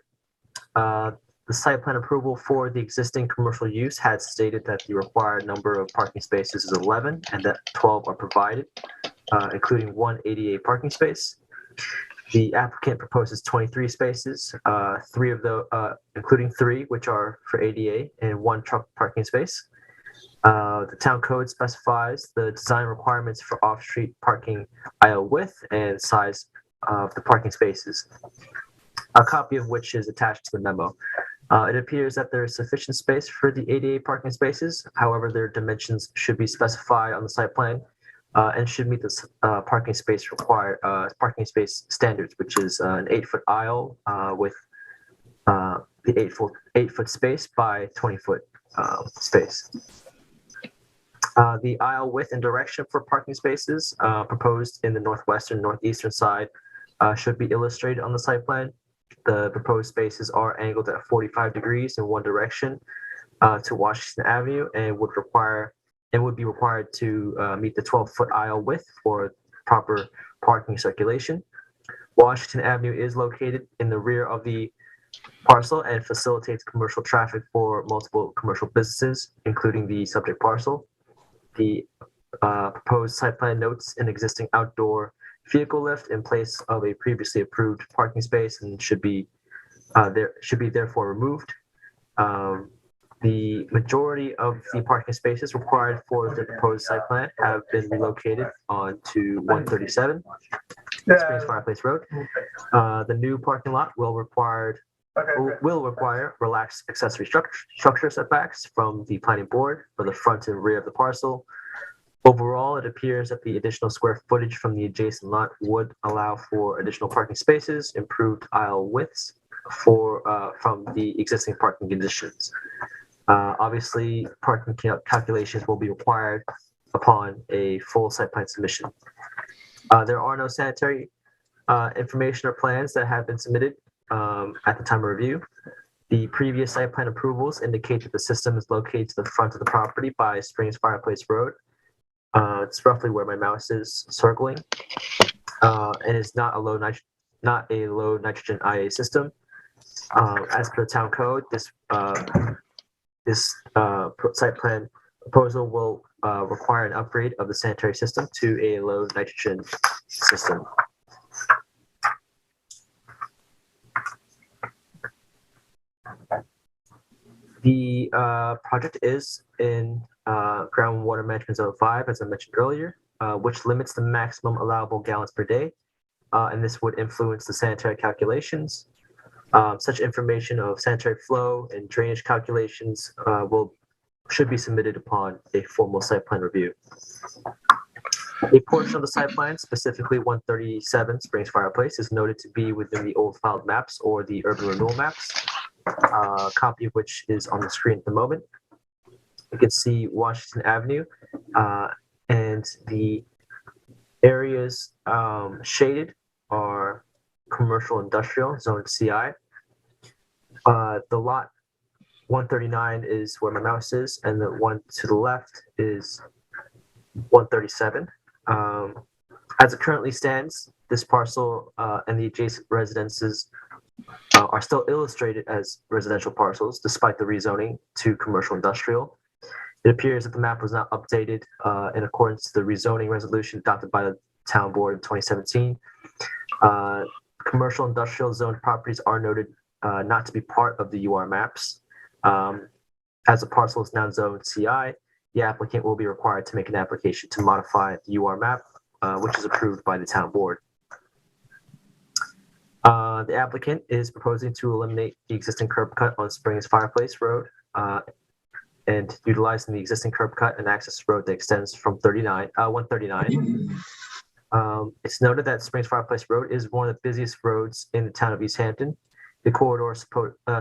The site plan approval for the existing commercial use had stated that the required number of parking spaces is 11 and that 12 are provided, including 1 ADA parking space. The applicant proposes 23 spaces, 3 of those, including 3 which are for ADA and 1 truck parking space. The town code specifies the design requirements for off-street parking aisle width and size of the parking spaces, a copy of which is attached to the memo. It appears that there is sufficient space for the ADA parking spaces. However, their dimensions should be specified on the site plan and should meet the parking space standards, which is an 8-foot aisle with the 8-foot space by 20-foot space. The aisle width and direction for parking spaces proposed in the northeastern side should be illustrated on the site plan. The proposed spaces are angled at 45 degrees in one direction to Washington Avenue and would be required to meet the 12-foot aisle width for proper parking circulation. Washington Avenue is located in the rear of the parcel and facilitates commercial traffic for multiple commercial businesses, including the subject parcel. The proposed site plan notes an existing outdoor vehicle lift in place of a previously approved parking space and should be therefore removed. The majority of the parking spaces required for the proposed site plan have been relocated onto 137 Springs Fireplace Road. The new parking lot will require relaxed accessory structure setbacks from the planning board for the front and rear of the parcel. Overall, it appears that the additional square footage from the adjacent lot would allow for additional parking spaces, improved aisle widths from the existing parking conditions. Obviously, parking calculations will be required upon a full site plan submission. There are no sanitary information or plans that have been submitted at the time of review. The previous site plan approvals indicate that the system is located to the front of the property by Springs Fireplace Road. It's roughly where my mouse is circling, and is not a low nitrogen IA system. As per the town code, this site plan proposal will require an upgrade of the sanitary system to a low nitrogen system. The project is in groundwater management zone 5, as I mentioned earlier, which limits the maximum allowable gallons per day, and this would influence the sanitary calculations. Such information of sanitary flow and drainage calculations should be submitted upon a formal site plan review. A portion of the site plan, specifically 137 Springs Fireplace, is noted to be within the old filed maps or the urban renewal maps, a copy of which is on the screen at the moment. You can see Washington Avenue and the areas shaded are commercial industrial zone CI. The lot 139 is where my mouse is, and the one to the left is 137. As it currently stands, this parcel and the adjacent residences are still illustrated as residential parcels despite the rezoning to commercial industrial. It appears that the map was not updated in accordance to the rezoning resolution adopted by the town board in 2017. Commercial industrial zoned properties are noted not to be part of the UR maps. As the parcel is now zoned CI, the applicant will be required to make an application to modify the UR map, which is approved by the town board. The applicant is proposing to eliminate the existing curb cut on Springs Fireplace Road and utilizing the existing curb cut and access road that extends from 139. It's noted that Springs Fireplace Road is one of the busiest roads in the town of East Hampton. The corridor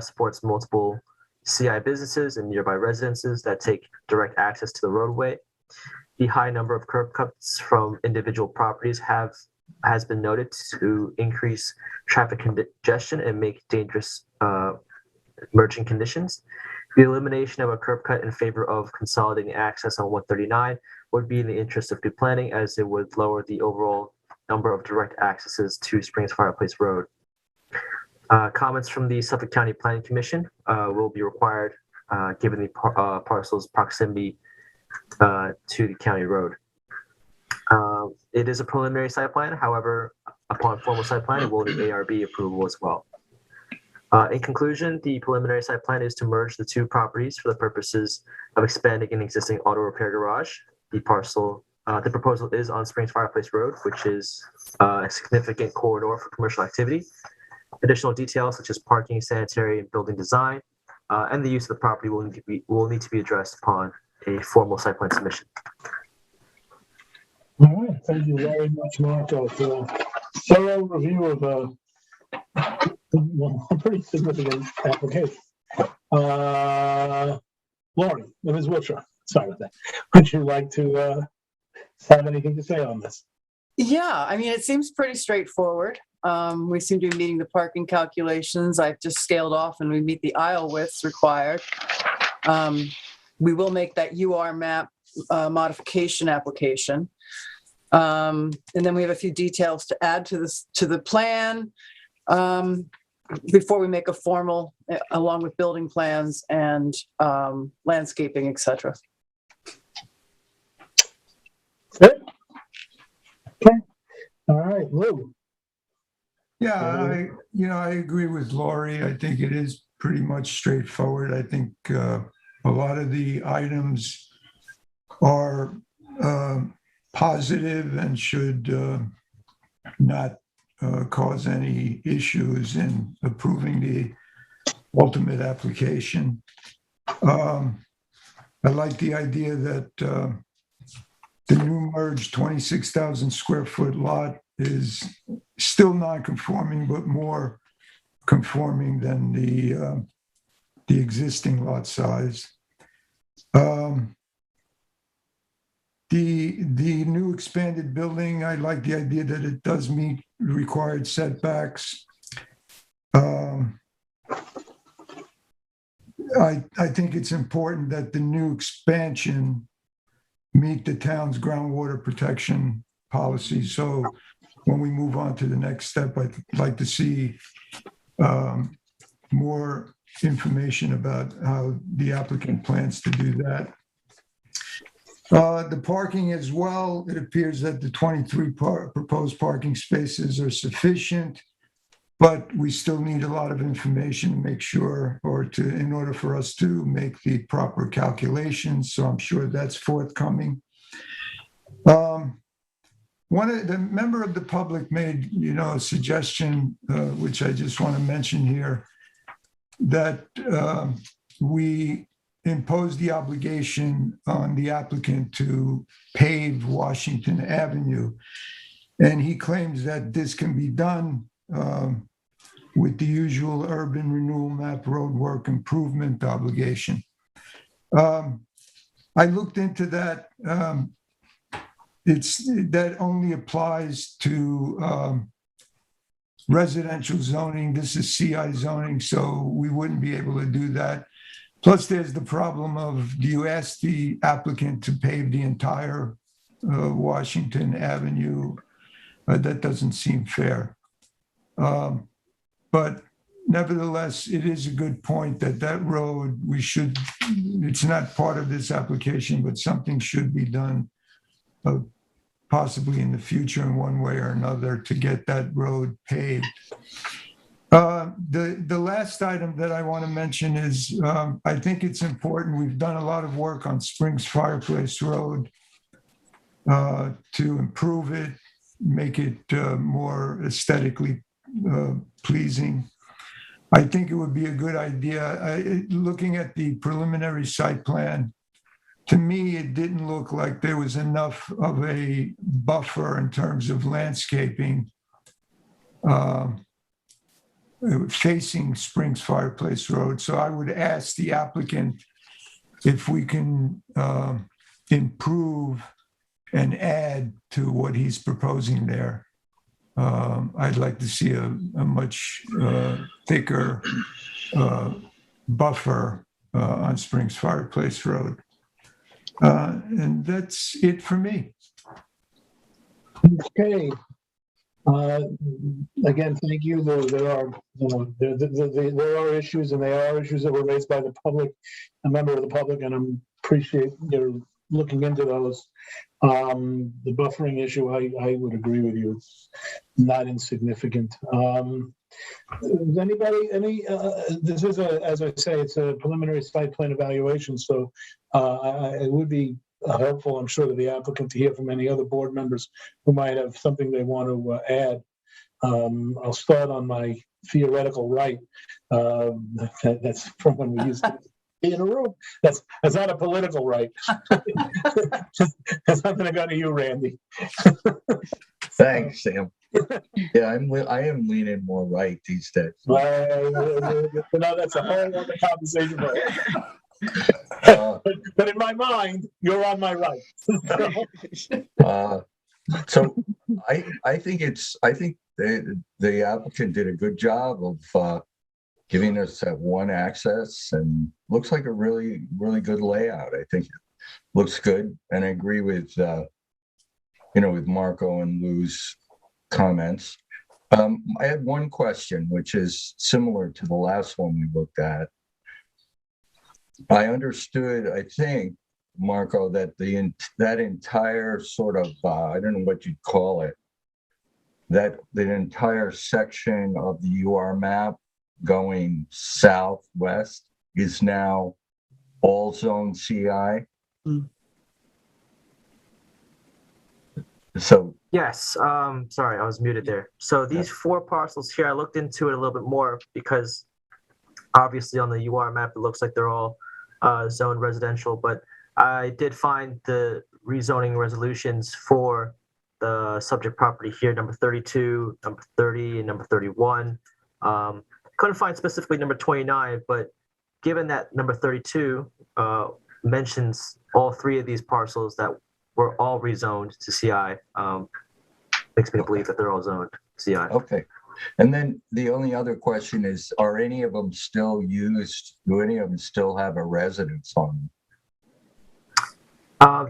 supports multiple CI businesses and nearby residences that take direct access to the roadway. The high number of curb cuts from individual properties has been noted to increase traffic congestion and make dangerous merging conditions. The elimination of a curb cut in favor of consolidating access on 139 would be in the interest of good planning, as it would lower the overall number of direct accesses to Springs Fireplace Road. Comments from the Suffolk County Planning Commission will be required given the parcel's proximity to the county road. It is a preliminary site plan. However, upon formal site plan, it will need ARB approval as well. In conclusion, the preliminary site plan is to merge the two properties for the purposes of expanding an existing auto repair garage. The proposal is on Springs Fireplace Road, which is a significant corridor for commercial activity. Additional details such as parking, sanitary, and building design, and the use of the property will need to be addressed upon a formal site plan submission. All right, thank you very much, Marco, for a thorough review of a pretty significant application. Lori, Ms. Wiltshire, sorry about that. Would you like to have anything to say on this? Yeah, I mean, it seems pretty straightforward. We seem to be meeting the parking calculations. I've just scaled off and we meet the aisle widths required. We will make that UR map modification application. And then we have a few details to add to the plan before we make a formal, along with building plans and landscaping, etc. Good. Okay. All right, Lou. Yeah, I agree with Lori. I think it is pretty much straightforward. I think a lot of the items are positive and should not cause any issues in approving the ultimate application. I like the idea that the new merged 26,000 square foot lot is still non-conforming, but more conforming than the existing lot size. The new expanded building, I like the idea that it does meet required setbacks. I think it's important that the new expansion meet the town's groundwater protection policy. So when we move on to the next step, I'd like to see more information about how the applicant plans to do that. The parking as well, it appears that the 23 proposed parking spaces are sufficient, but we still need a lot of information to make sure, in order for us to make the proper calculations. So I'm sure that's forthcoming. The member of the public made, a suggestion, which I just want to mention here, that we impose the obligation on the applicant to pave Washington Avenue. And he claims that this can be done with the usual urban renewal map roadwork improvement obligation. I looked into that. That only applies to residential zoning. This is CI zoning, so we wouldn't be able to do that. Plus, there's the problem of, do you ask the applicant to pave the entire Washington Avenue? That doesn't seem fair. But nevertheless, it is a good point that road, it's not part of this application, but something should be done possibly in the future in one way or another to get that road paved. The last item that I want to mention is, I think it's important. We've done a lot of work on Springs Fireplace Road to improve it, make it more aesthetically pleasing. I think it would be a good idea. Looking at the preliminary site plan, to me, it didn't look like there was enough of a buffer in terms of landscaping facing Springs Fireplace Road. So I would ask the applicant if we can improve and add to what he's proposing there. I'd like to see a much thicker buffer on Springs Fireplace Road. And that's it for me. Okay. Again, thank you. There are issues, and they are issues that were raised by the public, a member of the public, and I appreciate your looking into those. The buffering issue, I would agree with you. It's not insignificant. Does anybody, this is as I say, it's a preliminary site plan evaluation, so it would be helpful, I'm sure, to the applicant to hear from any other board members who might have something they want to add. I'll start on my theoretical right. That's from when we used to be in a room. That's not a political right. That's not going to go to you, Randy. Thanks, Sam. Yeah, I am leaning more right these days. That's a whole other conversation. But in my mind, you're on my right. So I think the applicant did a good job of giving us that one access, and looks like a really, really good layout. I think it looks good, and I agree with with Marco and Lou's comments. I had one question, which is similar to the last one we looked at. I understood, I think, Marco, that that entire sort of, I don't know what you'd call it, that the entire section of the UR map going southwest is now all zone CI. So yes, sorry, I was muted there. So these 4 parcels here, I looked into it a little bit more because obviously on the UR map, it looks like they're all zoned residential, but I did find the rezoning resolutions for the subject property here, number 32, number 30, and number 31. Couldn't find specifically number 29, but given that number 32 mentions all 3 of these parcels that were all rezoned to CI, makes me believe that they're all zoned CI. Okay. And then the only other question is, are any of them still used? Do any of them still have a residence on them?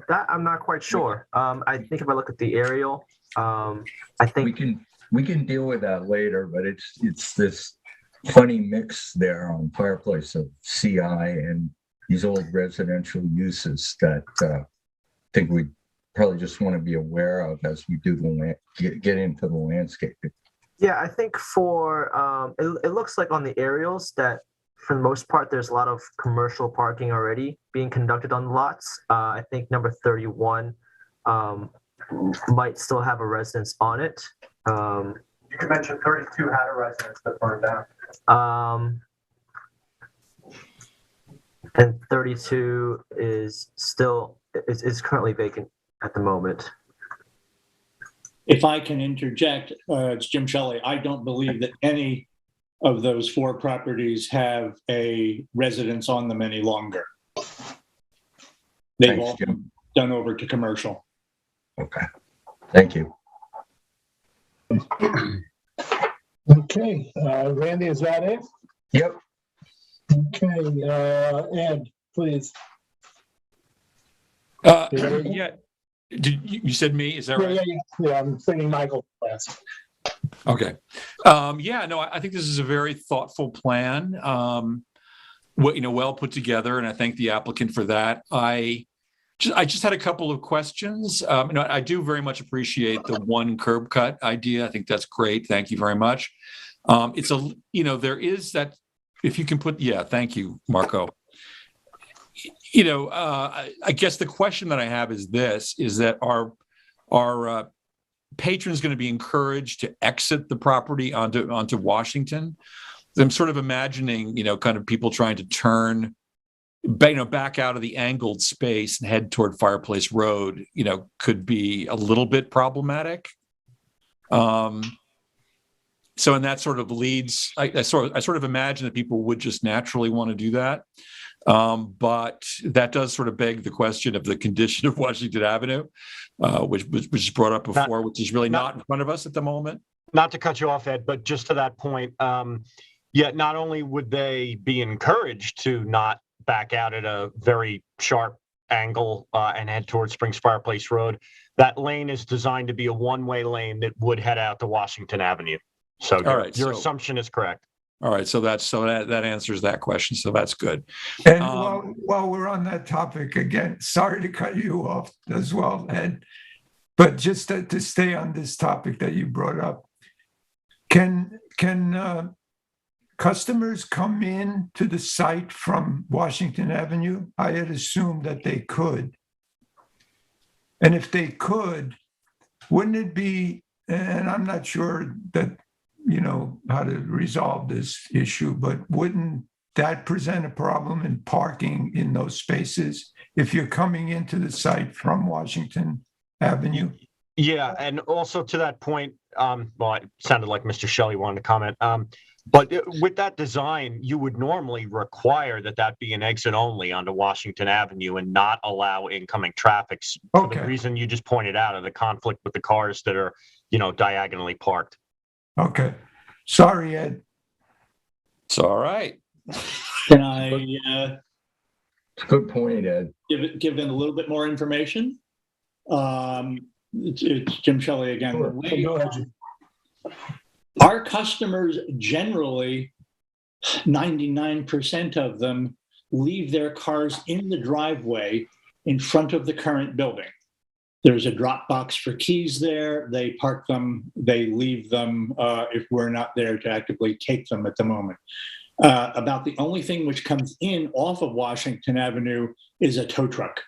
That I'm not quite sure. I think if I look at the aerial, I think we can deal with that later, but it's this funny mix there on Fireplace of CI and these old residential uses that I think we probably just want to be aware of as we do get into the landscaping. Yeah, I think for it looks like on the aerials that for the most part there's a lot of commercial parking already being conducted on the lots. I think number 31 might still have a residence on it. You could mention 32 had a residence that burned down. And 32 is currently vacant at the moment. If I can interject, it's Jim Shelley. I don't believe that any of those 4 properties have a residence on them any longer. They've all done over to commercial. Okay, thank you. Okay, Randy, is that it? Yep. Okay, Ed, please. Yeah. You said me? Is that right? Yeah, I'm thinking Michael last. Okay. I think this is a very thoughtful plan. Well put together, and I thank the applicant for that. I just had a couple of questions. I do very much appreciate the one curb cut idea. I think that's great. Thank you very much. There is that. If you can put, thank you, Marco. I guess the question that I have is this: is that our patrons going to be encouraged to exit the property onto Washington? I'm sort of imagining, kind of people trying to turn, back out of the angled space and head toward Fireplace Road, could be a little bit problematic. So, and that sort of leads, I sort of imagine that people would just naturally want to do that. But that does sort of beg the question of the condition of Washington Avenue, which was brought up before, which is really not in front of us at the moment. Not to cut you off, Ed, but just to that point, not only would they be encouraged to not back out at a very sharp angle and head towards Springs Fireplace Road, that lane is designed to be a one-way lane that would head out to Washington Avenue. So your assumption is correct. All right, so that answers that question. So that's good. And while we're on that topic again, sorry to cut you off as well, Ed, but just to stay on this topic that you brought up, Can customers come in to the site from Washington Avenue? I had assumed that they could. And if they could, wouldn't it be, and I'm not sure that, how to resolve this issue, but wouldn't that present a problem in parking in those spaces if you're coming into the site from Washington Avenue? Yeah, and also to that point, well, it sounded like Mr. Shelley wanted to comment. But with that design, you would normally require that be an exit only onto Washington Avenue and not allow incoming traffic for the reason you just pointed out of the conflict with the cars that are, diagonally parked. Okay. Sorry, Ed. It's all right. Can I Good point, Ed. give in a little bit more information? It's Jim Shelley again. Sure. Our customers generally, 99% of them leave their cars in the driveway in front of the current building. There's a drop box for keys there. They park them, they leave them if we're not there to actively take them at the moment. About the only thing which comes in off of Washington Avenue is a tow truck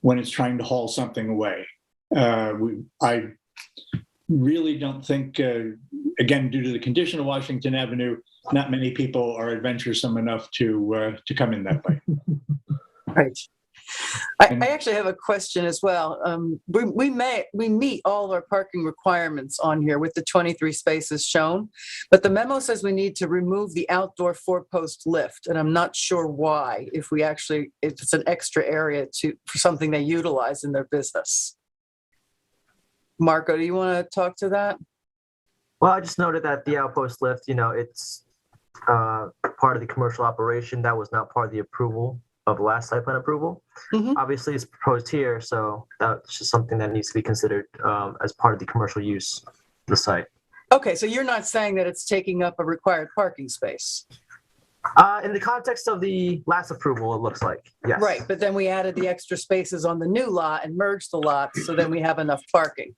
when it's trying to haul something away. I really don't think, again, due to the condition of Washington Avenue, not many people are adventuresome enough to come in that way. Right. I actually have a question as well. We meet all of our parking requirements on here with the 23 spaces shown, but the memo says we need to remove the outdoor 4-post lift, and I'm not sure why. If it's an extra area for something they utilize in their business. Marco, do you want to talk to that? Well, I just noted that the outpost lift, it's part of the commercial operation. That was not part of the approval of the last site plan approval. Mm-hmm. Obviously, it's proposed here, so that's just something that needs to be considered as part of the commercial use of the site. Okay, so you're not saying that it's taking up a required parking space? In the context of the last approval, it looks like, yes. Right, but then we added the extra spaces on the new lot and merged the lots, so then we have enough parking.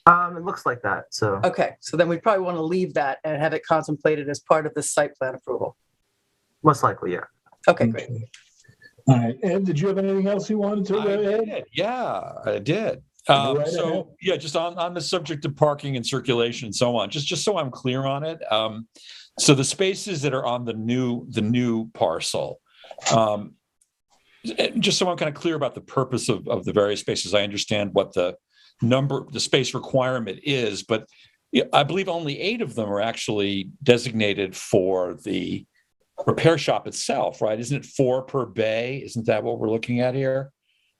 It looks like that, so. Okay, so then we probably want to leave that and have it contemplated as part of the site plan approval. Most likely, yeah. Okay, great. All right. Ed, did you have anything else you wanted to add? Yeah, I did. Go right ahead. So yeah, just on the subject of parking and circulation and so on, just so I'm clear on it. So the spaces that are on the new parcel, just so I'm kind of clear about the purpose of the various spaces. I understand what the space requirement is, but I believe only 8 of them are actually designated for the repair shop itself, right? Isn't it 4 per bay? Isn't that what we're looking at here?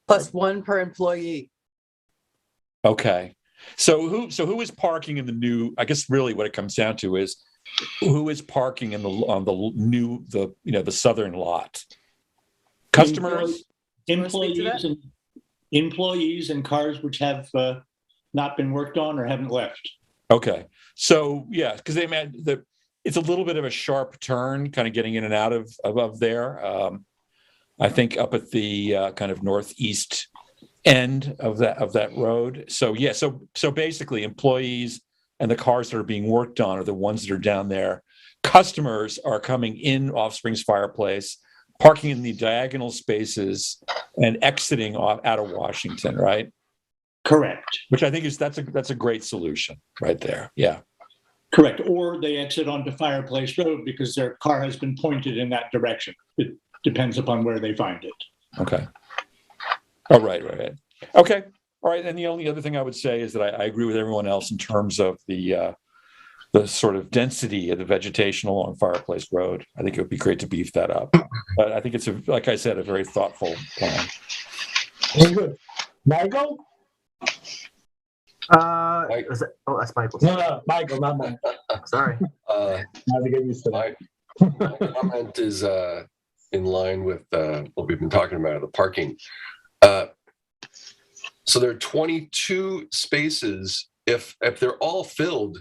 Plus 1 per employee. Okay. So who is parking in the new? I guess really what it comes down to is who is parking on the southern lot? Customers, employees and cars which have not been worked on or haven't left. Okay. So yeah, because it's a little bit of a sharp turn, kind of getting in and out of there. I think up at the kind of northeast end of that road. So yeah, so basically, employees and the cars that are being worked on are the ones that are down there. Customers are coming in off Springs Fireplace, parking in the diagonal spaces, and exiting out of Washington, right? Correct. Which I think that's a great solution right there. Yeah. Correct. Or they exit onto Fireplace Road because their car has been pointed in that direction. It depends upon where they find it. Okay. Oh, right. Okay. All right. And the only other thing I would say is that I agree with everyone else in terms of the sort of density of the vegetation along Fireplace Road. I think it would be great to beef that up. But I think it's, like I said, a very thoughtful plan. Very good. Michael? That's Michael. No, Michael, not Michael. Sorry. I have to get used to that. My comment is in line with what we've been talking about, the parking. So there are 22 spaces. If they're all filled,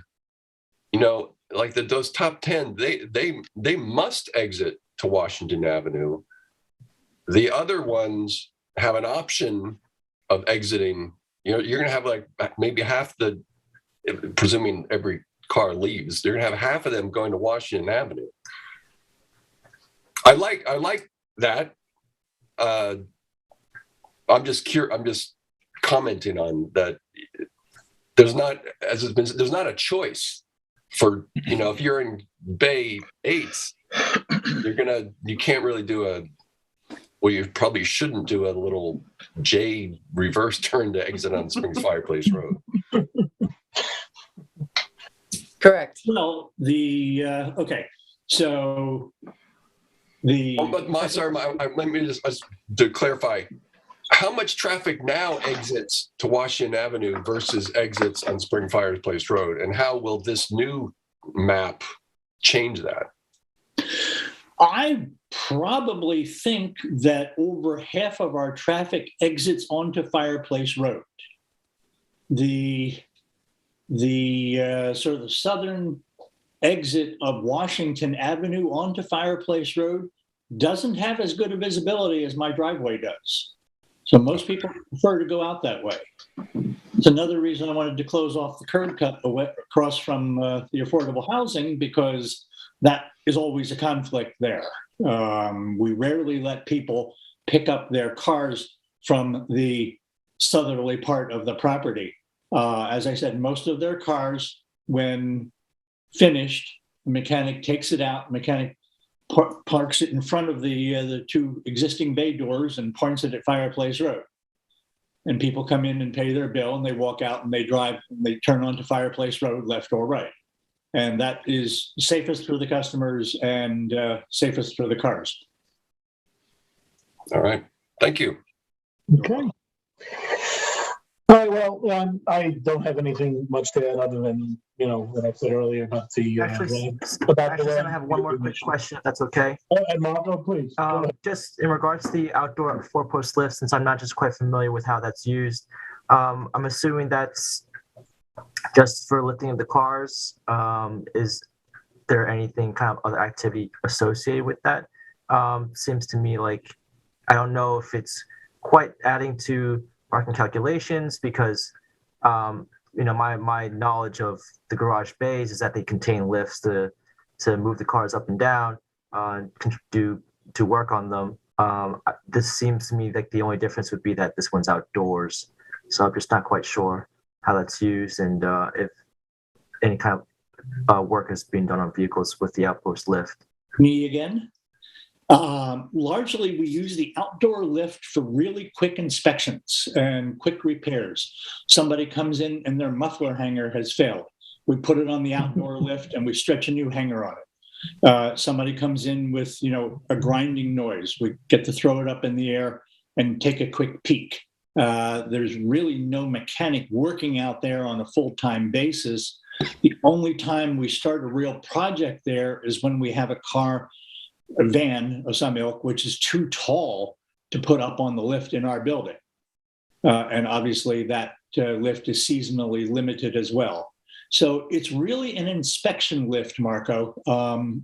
like those top 10, they must exit to Washington Avenue. The other ones have an option of exiting. You're going to have like maybe half presuming every car leaves. They're going to have half of them going to Washington Avenue. I like that. I'm just commenting on that. There's not, as it's been, there's not a choice for, if you're in Bay 8, you can't really do you probably shouldn't do a little J reverse turn to exit on Springs Fireplace Road. Correct. Well, okay, so let me just to clarify. How much traffic now exits to Washington Avenue versus exits on Spring Fireplace Road? And how will this new map change that? I probably think that over half of our traffic exits onto Fireplace Road. The sort of the southern exit of Washington Avenue onto Fireplace Road doesn't have as good a visibility as my driveway does. So most people prefer to go out that way. It's another reason I wanted to close off the curb cut across from the affordable housing, because that is always a conflict there. We rarely let people pick up their cars from the southerly part of the property. As I said, most of their cars, when finished, the mechanic takes it out, mechanic parks it in front of the two existing bay doors and points it at Fireplace Road. And people come in and pay their bill, and they walk out and they drive, and they turn onto Fireplace Road, left or right. And that is safest for the customers and safest for the cars. All right. Thank you. Okay. All right, well, I don't have anything much to add other than, what I said earlier about the... Actually, I have one more quick question, if that's okay. Go ahead, Marco, please. Go ahead. Just in regards to the outdoor four-post lift, since I'm not just quite familiar with how that's used, I'm assuming that's just for lifting of the cars. Is there anything kind of other activity associated with that? Seems to me like, I don't know if it's quite adding to parking calculations, because my knowledge of the garage bays is that they contain lifts to move the cars up and down, to work on them. This seems to me like the only difference would be that this one's outdoors, so I'm just not quite sure how that's used, and if any kind of work is being done on vehicles with the outpost lift. Me again? Largely, we use the outdoor lift for really quick inspections and quick repairs. Somebody comes in and their muffler hanger has failed. We put it on the outdoor lift and we stretch a new hanger on it. Somebody comes in with, a grinding noise. We get to throw it up in the air and take a quick peek. There's really no mechanic working out there on a full-time basis. The only time we start a real project there is when we have a van of some ilk, which is too tall to put up on the lift in our building. And obviously that lift is seasonally limited as well. So it's really an inspection lift, Marco.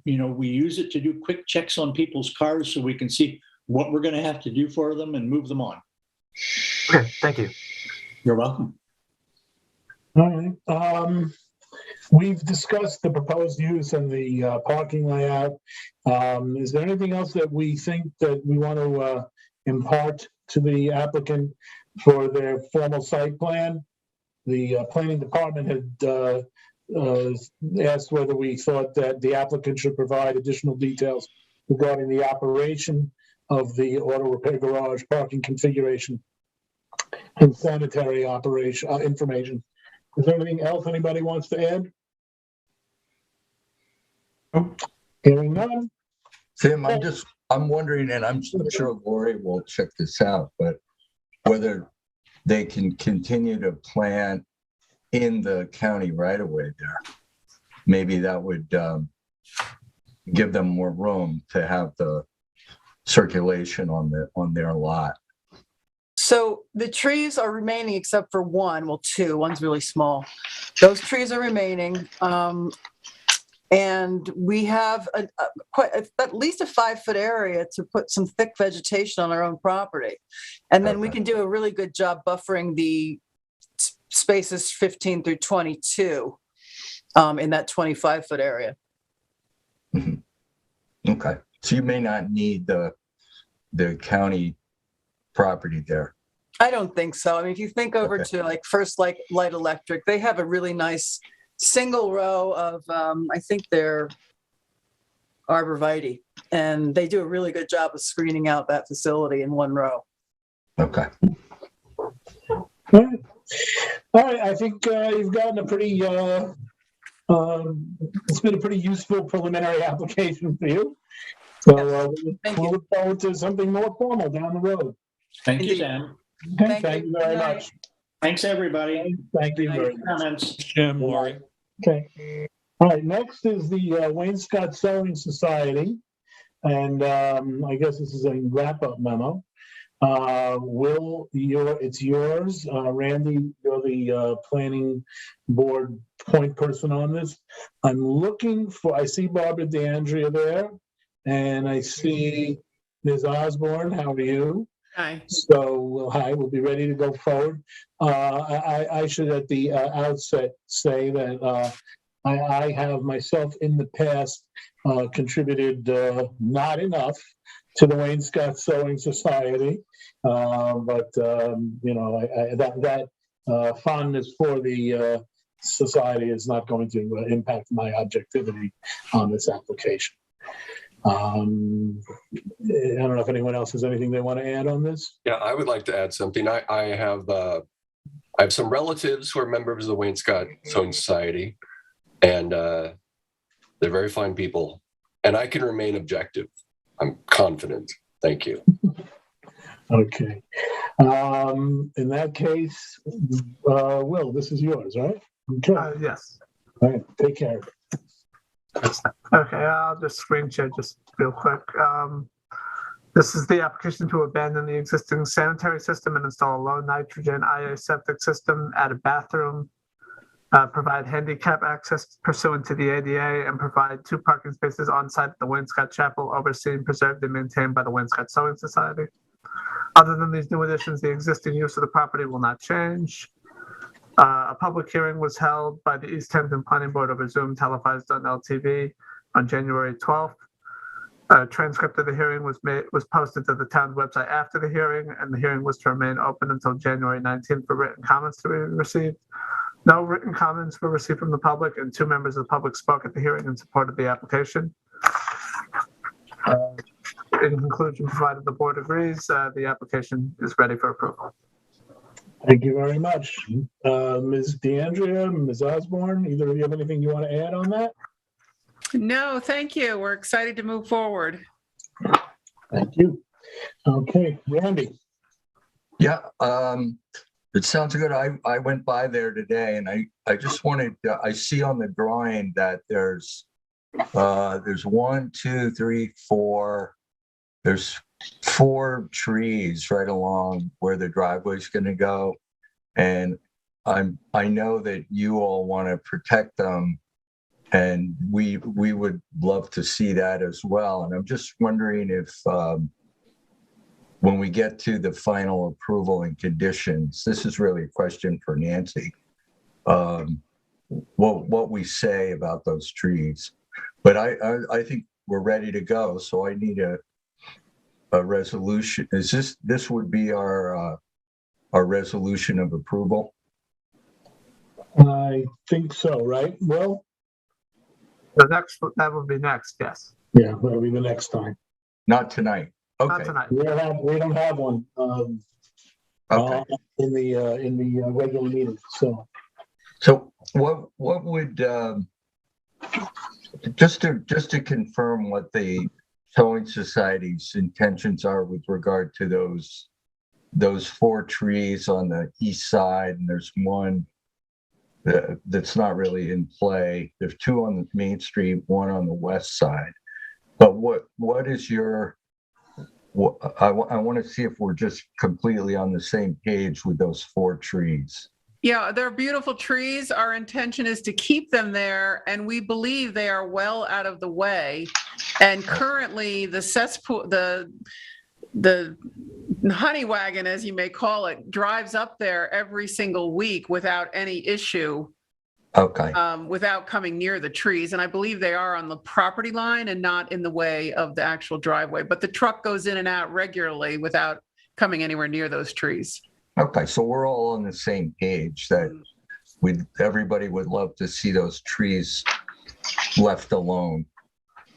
We use it to do quick checks on people's cars so we can see what we're going to have to do for them and move them on. Okay, thank you. You're welcome. All right. We've discussed the proposed use and the parking layout. Is there anything else that we think that we want to impart to the applicant for their formal site plan? The planning department had asked whether we thought that the applicant should provide additional details regarding the operation of the auto repair garage, parking configuration, and sanitary operation information. Is there anything else anybody wants to add? Hearing none. Tim, I'm wondering, and I'm sure Lori will check this out, but whether they can continue to plant in the county right away there. Maybe that would give them more room to have the circulation on their lot. So the trees are remaining except for two. One's really small. Those trees are remaining. And we have at least a 5-foot area to put some thick vegetation on our own property. And then we can do a really good job buffering the spaces 15 through 22. in that 25-foot area. Okay, so you may not need the county property there. I don't think so. I mean, if you think over Okay. to like First Light Electric, they have a really nice single row of, I think they're arborvitae, and they do a really good job of screening out that facility in one row. Okay. All right, I think you've gotten a pretty, it's been a pretty useful preliminary application for you. So we'll look forward to something more formal down the road. Thank you, Sam. Okay, thank you very much. Thanks, everybody. Thank you very much. Comments. Jim, Lori. Okay. All right, next is the Wainscott Sewing Society. And I guess this is a wrap-up memo. It's yours. Randy, you're the planning board point person on this. I see Barbara DeAndrea there, and I see Ms. Osborne. How are you? Hi. So we'll be ready to go forward. I should at the outset say that I have myself in the past contributed not enough to the Wainscott Sewing Society, but that fondness for the society is not going to impact my objectivity on this application. I don't know if anyone else has anything they want to add on this. Yeah, I would like to add something. I have some relatives who are members of the Wainscott Sewing Society, and they're very fine people. And I can remain objective. I'm confident. Thank you. Okay. In that case, Will, this is yours, right? Okay. Yes. All right. Take care. Okay, I'll just screen share just real quick. This is the application to abandon the existing sanitary system and install a low nitrogen IA septic system, add a bathroom, provide handicap access pursuant to the ADA, and provide 2 parking spaces on site at the Wainscott Chapel, overseen, preserved, and maintained by the Wainscott Sewing Society. Other than these new additions, the existing use of the property will not change. A public hearing was held by the East Hampton Planning Board over Zoom, televised on LTV on January 12th. A transcript of the hearing was posted to the town's website after the hearing, and the hearing was to remain open until January 19th for written comments to be received. No written comments were received from the public, and 2 members of the public spoke at the hearing in support of the application. In conclusion, provided the board agrees, the application is ready for approval. Thank you very much. Ms. DeAndrea, Ms. Osborne, either of you have anything you want to add on that? No, thank you. We're excited to move forward. Thank you. Okay, Randy. Yeah, it sounds good. I went by there today, and I just wanted I see on the drawing that there's 1, 2, 3, 4. There's 4 trees right along where the driveway's going to go, and I know that you all want to protect them, and we would love to see that as well. And I'm just wondering if when we get to the final approval and conditions, this is really a question for Nancy, what we say about those trees. But I think we're ready to go, so I need a resolution. This would be our resolution of approval? I think so, right? Well, that would be next, yes. Yeah, that'll be the next time. Not tonight. Okay. Not tonight. We don't have one Okay. in the regular meeting. So what would just to confirm what the Sewing Society's intentions are with regard to those 4 trees on the east side, and there's one that's not really in play. There's 2 on the Main Street, 1 on the west side. But what is your? I want to see if we're just completely on the same page with those 4 trees. Yeah, they're beautiful trees. Our intention is to keep them there, and we believe they are well out of the way. And currently, the cesspool, the honey wagon, as you may call it, drives up there every single week without any issue. Okay. without coming near the trees. And I believe they are on the property line and not in the way of the actual driveway. But the truck goes in and out regularly without coming anywhere near those trees. Okay, so we're all on the same page that everybody would love to see those trees left alone.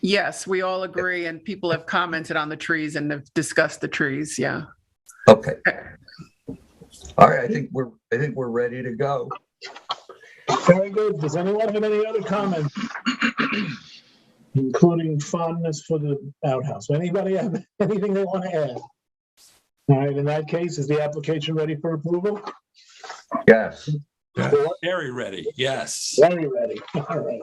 Yes, we all agree, and people have commented on the trees and have discussed the trees. Yeah. Okay. All right, I think we're ready to go. Very good. Does anyone have any other comments? Including fondness for the outhouse. Anybody have anything they want to add? All right, in that case, is the application ready for approval? Yes. Very ready. Yes. Very ready. All right.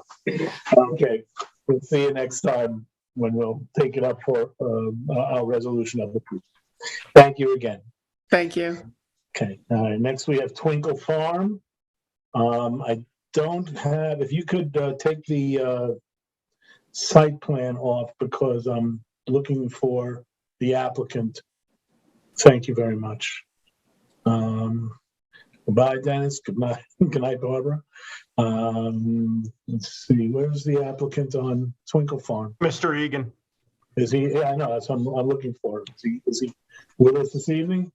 Okay. We'll see you next time when we'll take it up for our resolution of approval. Thank you again. Thank you. Okay. All right. Next, we have Twinkle Farm. I don't have, if you could take the site plan off because I'm looking for the applicant. Thank you very much. Goodbye, Dennis. Good night, Barbara. Let's see, where's the applicant on Twinkle Farm? Mr. Egan. Is he? Yeah, I know. That's what I'm looking for. Is he with us this evening?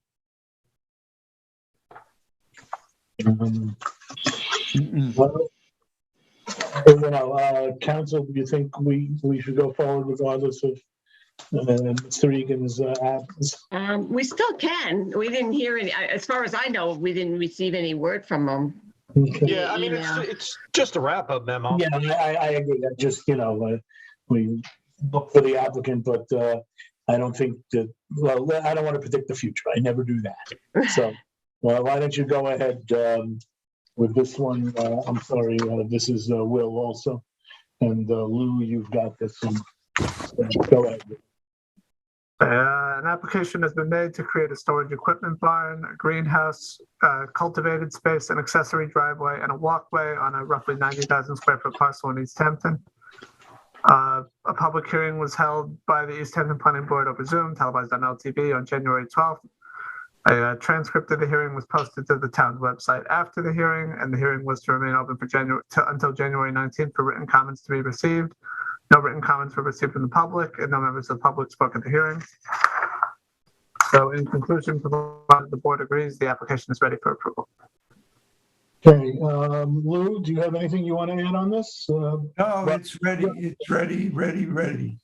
Well, council, do you think we should go forward regardless of Mr. Egan's absence? We still can. We didn't hear any, as far as I know, we didn't receive any word from him. Okay. Yeah, I mean, it's just a wrap-up memo. Yeah, I agree. That just, we look for the applicant, but I don't think that, well, I don't want to predict the future. I never do that. So, well, why don't you go ahead with this one? I'm sorry, this is Will also. And Lou, you've got this one. Go ahead. An application has been made to create a storage equipment barn, a greenhouse, cultivated space, an accessory driveway, and a walkway on a roughly 90,000 square foot parcel in East Hampton. A public hearing was held by the East Hampton Planning Board over Zoom, televised on LTV on January 12th. A transcript of the hearing was posted to the town's website after the hearing, and the hearing was to remain open for until January 19th for written comments to be received. No written comments were received from the public, and no members of the public spoke at the hearing. So in conclusion, provided the board agrees, the application is ready for approval. Okay, Lou, do you have anything you want to add on this? No, it's ready. It's ready. Ready.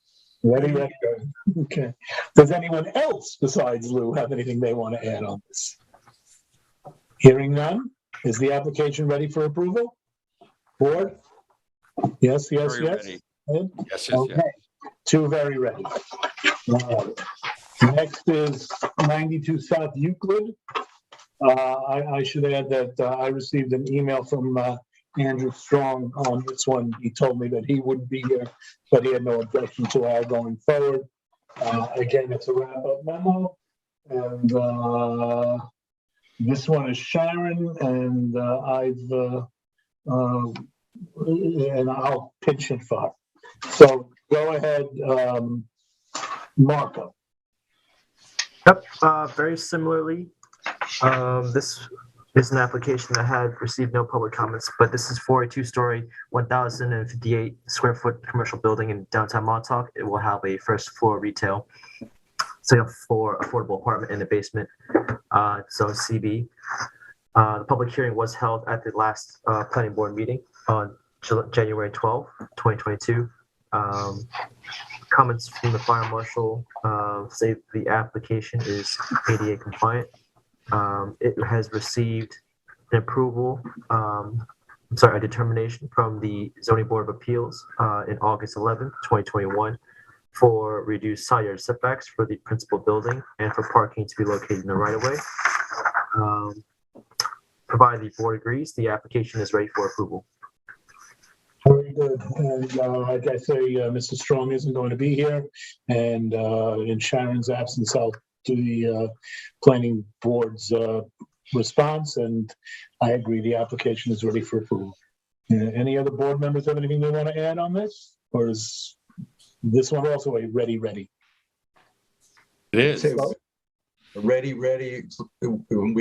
Okay. Does anyone else besides Lou have anything they want to add on this? Hearing none, is the application ready for approval? Board? Yes. Ready. Yes. Okay. Two very ready. Next is 92 South Euclid. I should add that I received an email from Andrew Strong on this one. He told me that he wouldn't be here, but he had no objection to our going forward. Again, it's a wrap-up memo, and this one is Sharon, and I'll pitch it for her. So go ahead, Marco. Yep, very similarly. This is an application that had received no public comments, but this is for a two-story, 1,058 square foot commercial building in downtown Montauk. It will have a first floor retail, sale for affordable apartment in the basement, so CB. The public hearing was held at the last planning board meeting on January 12, 2022. Comments from the fire marshal say the application is ADA compliant. It has received an approval, a determination from the Zoning Board of Appeals in August 11, 2021 for reduced side yard setbacks for the principal building and for parking to be located in the right of way. Provided the board agrees, the application is ready for approval. Very good. And like I say, Mr. Strong isn't going to be here. And in Sharon's absence, I'll do the planning board's response. And I agree, the application is ready for approval. Any other board members have anything they want to add on this? Or is this one also a ready? It is. ready. We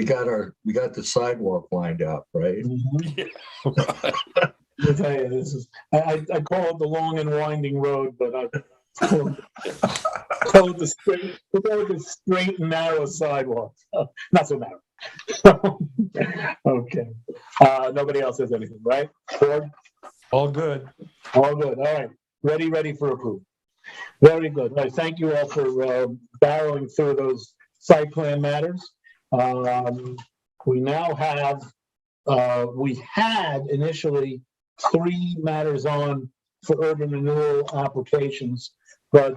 got the sidewalk lined up, right? I'll tell you, this is, I call it the long and winding road, but I call it the straight and narrow sidewalk. Not so narrow. Okay. Nobody else has anything, right? Board? All good. All good. All right. Ready for approval. Very good. All right. Thank you all for barreling through those site plan matters. We now have, we had initially 3 matters on for urban renewal applications, but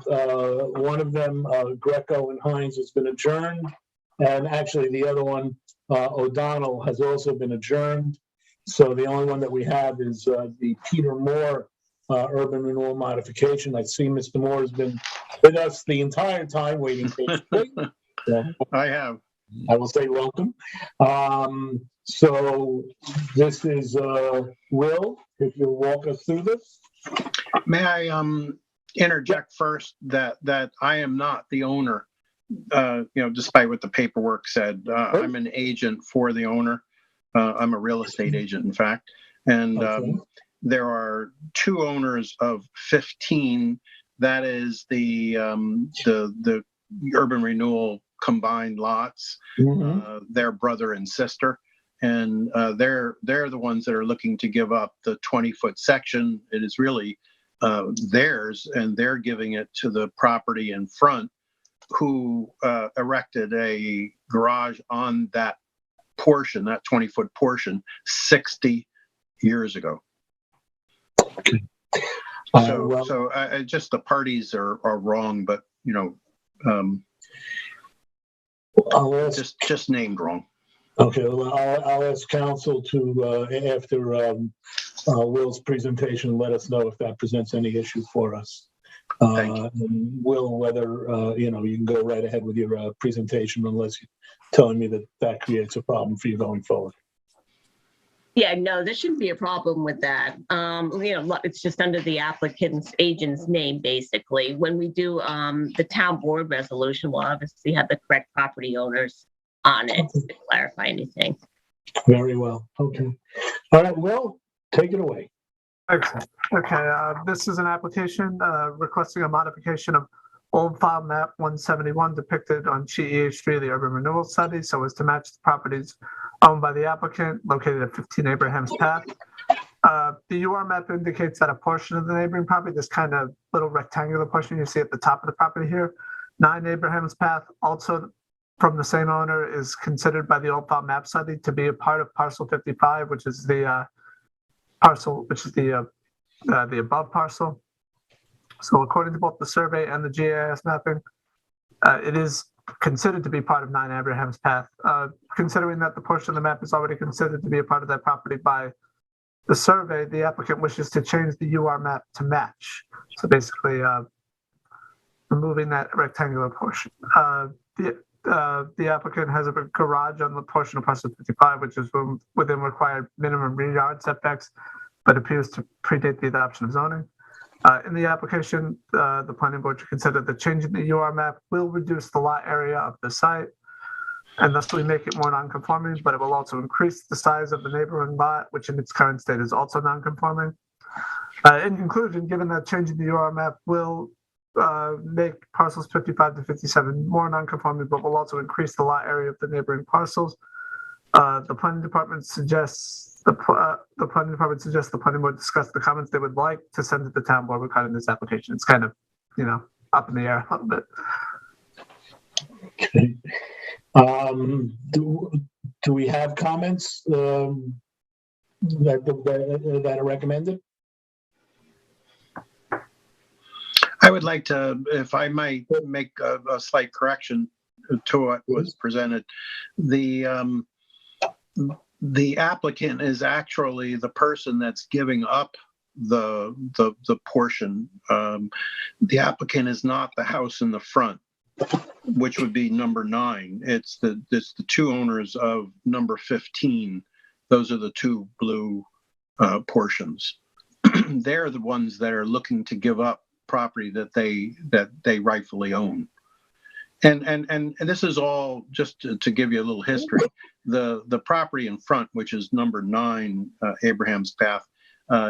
one of them, Greco and Hines, has been adjourned. And actually the other one, O'Donnell, has also been adjourned. So the only one that we have is the Peter Moore urban renewal modification. I see Mr. Moore has been with us the entire time waiting patiently. I have. I will say welcome. So this is Will, if you'll walk us through this. May I interject first that I am not the owner, despite what the paperwork said. I'm an agent for the owner. I'm a real estate agent, in fact. And there are 2 owners of 15. That is the urban renewal combined lots, their brother and sister. And they're the ones that are looking to give up the 20-foot section. It is really theirs, and they're giving it to the property in front, who erected a garage on that portion, that 20-foot portion, 60 years ago. So just the parties are wrong, but just named wrong. Okay, well, I'll ask council to, after Will's presentation, let us know if that presents any issue for us. And Will, whether, you can go right ahead with your presentation unless you're telling me that creates a problem for you going forward. Yeah, no, there shouldn't be a problem with that. It's just under the applicant's agent's name, basically. When we do the town board resolution, we'll obviously have the correct property owners on it to clarify anything. Very well. Okay. All right, Will, take it away. Excellent. Okay, this is an application requesting a modification of old file map 171 depicted on sheet EH3 of the urban renewal study so as to match the properties owned by the applicant located at 15 Abraham's Path. The UR map indicates that a portion of the neighboring property, this kind of little rectangular portion you see at the top of the property here, 9 Abraham's Path, also from the same owner, is considered by the old file map study to be a part of parcel 55, which is the the above parcel. So according to both the survey and the GIS mapping, it is considered to be part of 9 Abraham's Path. Considering that the portion of the map is already considered to be a part of that property by the survey, the applicant wishes to change the UR map to match. So basically, removing that rectangular portion. The applicant has a garage on the portion of parcel 55, which is within required minimum rear yard setbacks, but appears to predate the adoption of zoning. In the application, the planning board should consider that changing the UR map will reduce the lot area of the site and thusly make it more non-conforming, but it will also increase the size of the neighboring lot, which in its current state is also non-conforming. In conclusion, given that changing the UR map will make parcels 55 to 57 more non-conforming, but will also increase the lot area of the neighboring parcels, the planning department suggests the planning board discuss the comments they would like to send to the town board regarding this application. It's kind of, up in the air a little bit. Okay. Do we have comments that are recommended? I would like to, if I might make a slight correction to what was presented. The applicant is actually the person that's giving up the portion. The applicant is not the house in the front, which would be number 9. It's the 2 owners of number 15. Those are the 2 blue portions. They're the ones that are looking to give up property that they rightfully own. And this is all just to give you a little history. The property in front, which is number 9, Abraham's Path,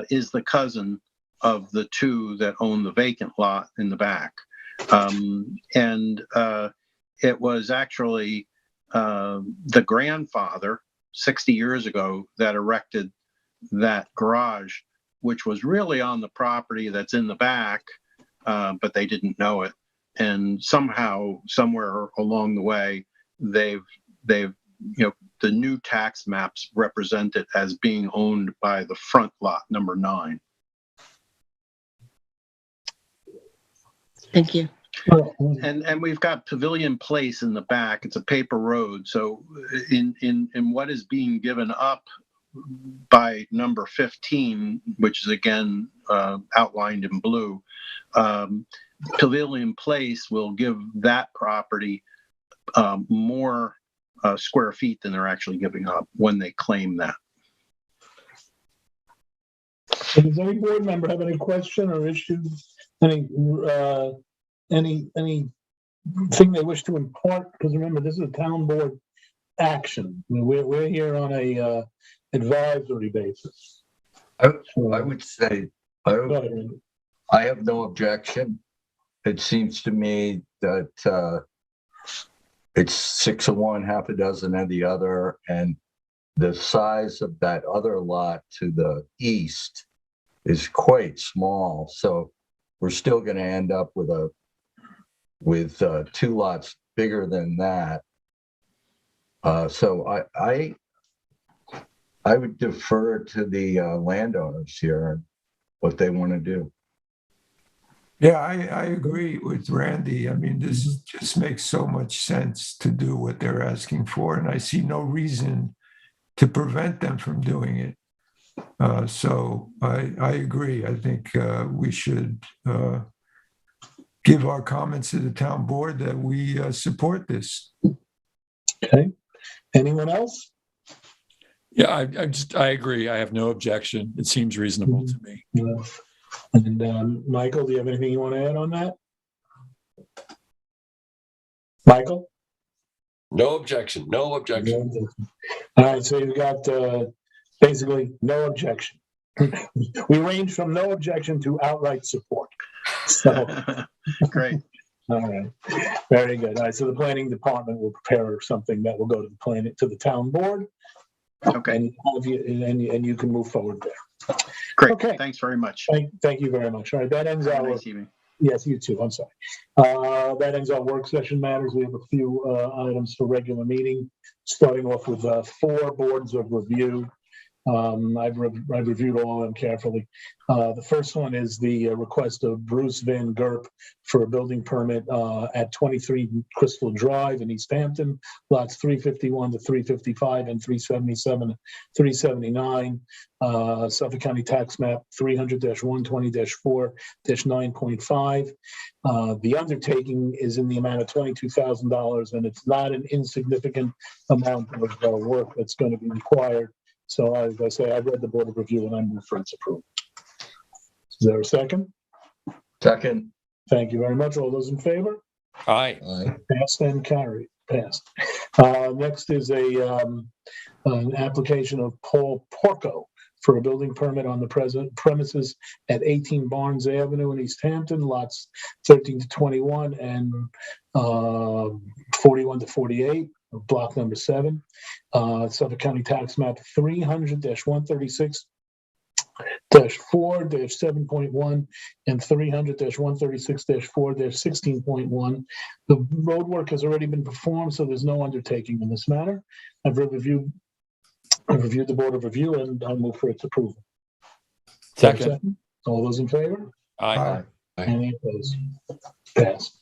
is the cousin of the 2 that own the vacant lot in the back. It was actually the grandfather 60 years ago that erected that garage, which was really on the property that's in the back, but they didn't know it. And somehow, somewhere along the way, they've the new tax maps represent it as being owned by the front lot, number 9. Thank you. And we've got Pavilion Place in the back. It's a paper road. So in what is being given up by number 15, which is again outlined in blue, Pavilion Place will give that property more square feet than they're actually giving up when they claim that. So does any board member have any question or issues? Anything they wish to impart? Because remember, this is a town board action. We're here on a advisory basis. I would say I have no objection. It seems to me that it's 6 of one, half a dozen of the other, and the size of that other lot to the east is quite small. So we're still going to end up with 2 lots bigger than that. So I would defer to the landowners here and what they want to do. Yeah, I agree with Randy. I mean, this just makes so much sense to do what they're asking for, and I see no reason to prevent them from doing it. So I agree. I think we should give our comments to the town board that we support this. Okay. Anyone else? Yeah, I agree. I have no objection. It seems reasonable to me. Yeah. And Michael, do you have anything you want to add on that? Michael? No objection. No objection. All right, so you've got basically no objection. We range from no objection to outright support. So great. All right, very good. All right, so the planning department will prepare something that will go to the town board. Okay. And you can move forward there. Great. Okay. Thanks very much. Thank you very much. All right, that ends our. Nice evening. Yes, you too. I'm sorry. That ends our work session matters. We have a few items for regular meeting, starting off with 4 boards of review. I've reviewed all of them carefully. The first one is the request of Bruce Van Gerp for a building permit at 23 Crystal Drive in East Hampton, lots 351 to 355 and 377 to 379, Suffolk County Tax Map 300-120-4-9.5. The undertaking is in the amount of $22,000, and it's not an insignificant amount of work that's going to be required. So as I say, I've read the board of review and I move for its approval. Is there a second? Second. Thank you very much. All those in favor? Aye. Passed and carried. Passed. Next is an application of Paul Porco for a building permit on the premises at 18 Barnes Avenue in East Hampton, lots 13 to 21 and 41 to 48. Block number 7, Suffolk County Tax Map 300-136-4-7.1 and 300-136-4-16.1. The road work has already been performed, so there's no undertaking in this matter. I've reviewed the board of review, and I'll move for its approval. Second. All those in favor? Aye. Any opposed? Passed.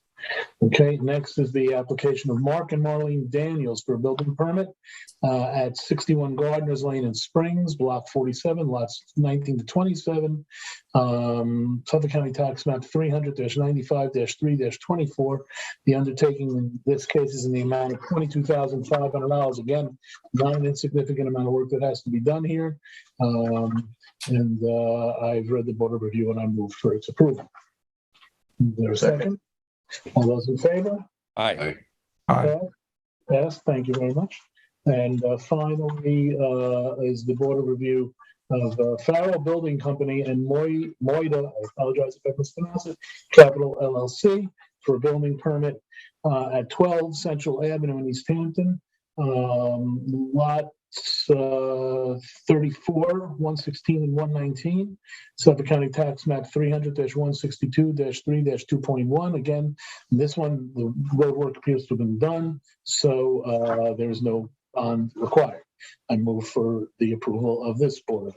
Okay, next is the application of Mark and Marlene Daniels for a building permit at 61 Gardner's Lane in Springs, block 47, lots 19 to 27, Suffolk County Tax Map 300-95-3-24. The undertaking in this case is in the amount of $22,500. Again, not an insignificant amount of work that has to be done here. And I've read the board of review and I move for its approval. Is there a second? All those in favor? Aye. Aye. Yes, thank you very much. And finally is the board of review of Farrell Building Company and Moida, I apologize if I mispronounced it, Capital LLC for a building permit at 12 Central Avenue in East Hampton. Lots 34, 116, and 119. Suffolk County Tax Map 300-162-3-2.1. Again, this one, the road work appears to have been done, so there is no bond required. I move for the approval of this board.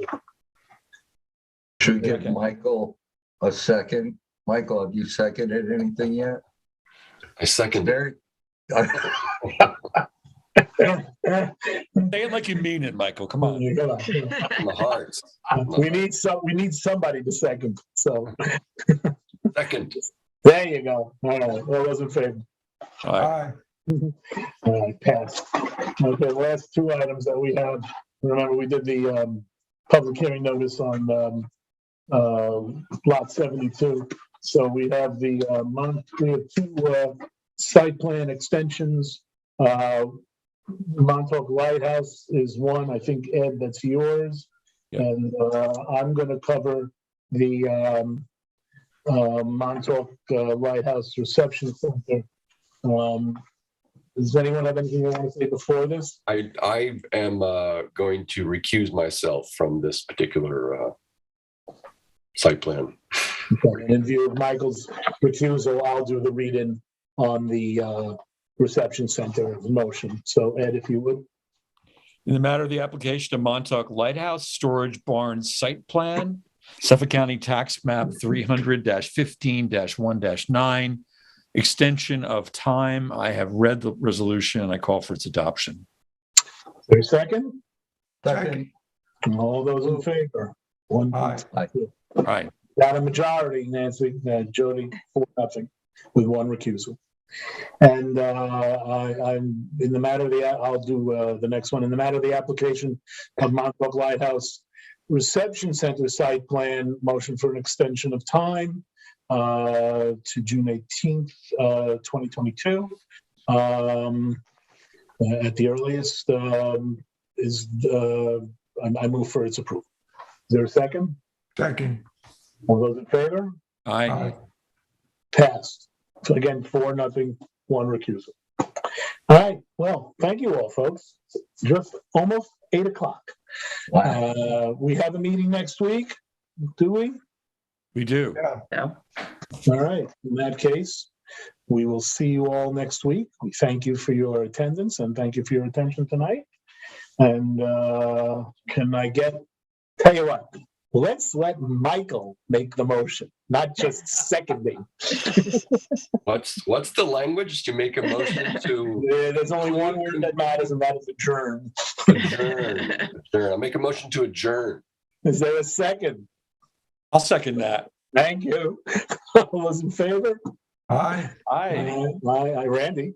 Should we give Michael a second? Michael, have you seconded anything yet? I second it. Say it like you mean it, Michael. Come on. From the heart. We need somebody to second. So Second. there you go. All right. All those in favor? Aye. All right, pass. Okay, last two items that we have. Remember, we did the public hearing notice on lot 72. So we have we have two site plan extensions. Montauk Lighthouse is one, I think, Ed, that's yours. Yep. And I'm going to cover the Montauk Lighthouse Reception Center. Does anyone have anything they want to say before this? I am going to recuse myself from this particular site plan. Okay. And in view of Michael's recusal, I'll do the read-in on the reception center motion. So Ed, if you would. In the matter of the application of Montauk Lighthouse Storage Barn Site Plan, Suffolk County Tax Map 300-15-1-9, extension of time. I have read the resolution and I call for its adoption. Is there a second? Second. All those in favor? One. Aye. Aye. Got a majority, Nancy, Jody, 4-0, with one recusal. And I'm in the matter of the, I'll do the next one. In the matter of the application of Montauk Lighthouse Reception Center Site Plan, motion for an extension of time to June 18th, 2022. At the earliest I move for its approval. Is there a second? Second. All those in favor? Aye. Passed. So again, 4-0, one recusal. All right. Well, thank you all, folks. Just almost 8:00. Wow. We have a meeting next week, do we? We do. So, All right. In that case, we will see you all next week. We thank you for your attendance and thank you for your attention tonight. And can I tell you what, let's let Michael make the motion, not just seconding. What's the language to make a motion to There's only one word that matters, and that is adjourn. adjourn? Adjourn. I'll make a motion to adjourn. Is there a second? I'll second that. Thank you. All those in favor? Aye. Aye. Aye, Randy.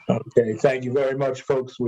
Okay, thank you very much, folks.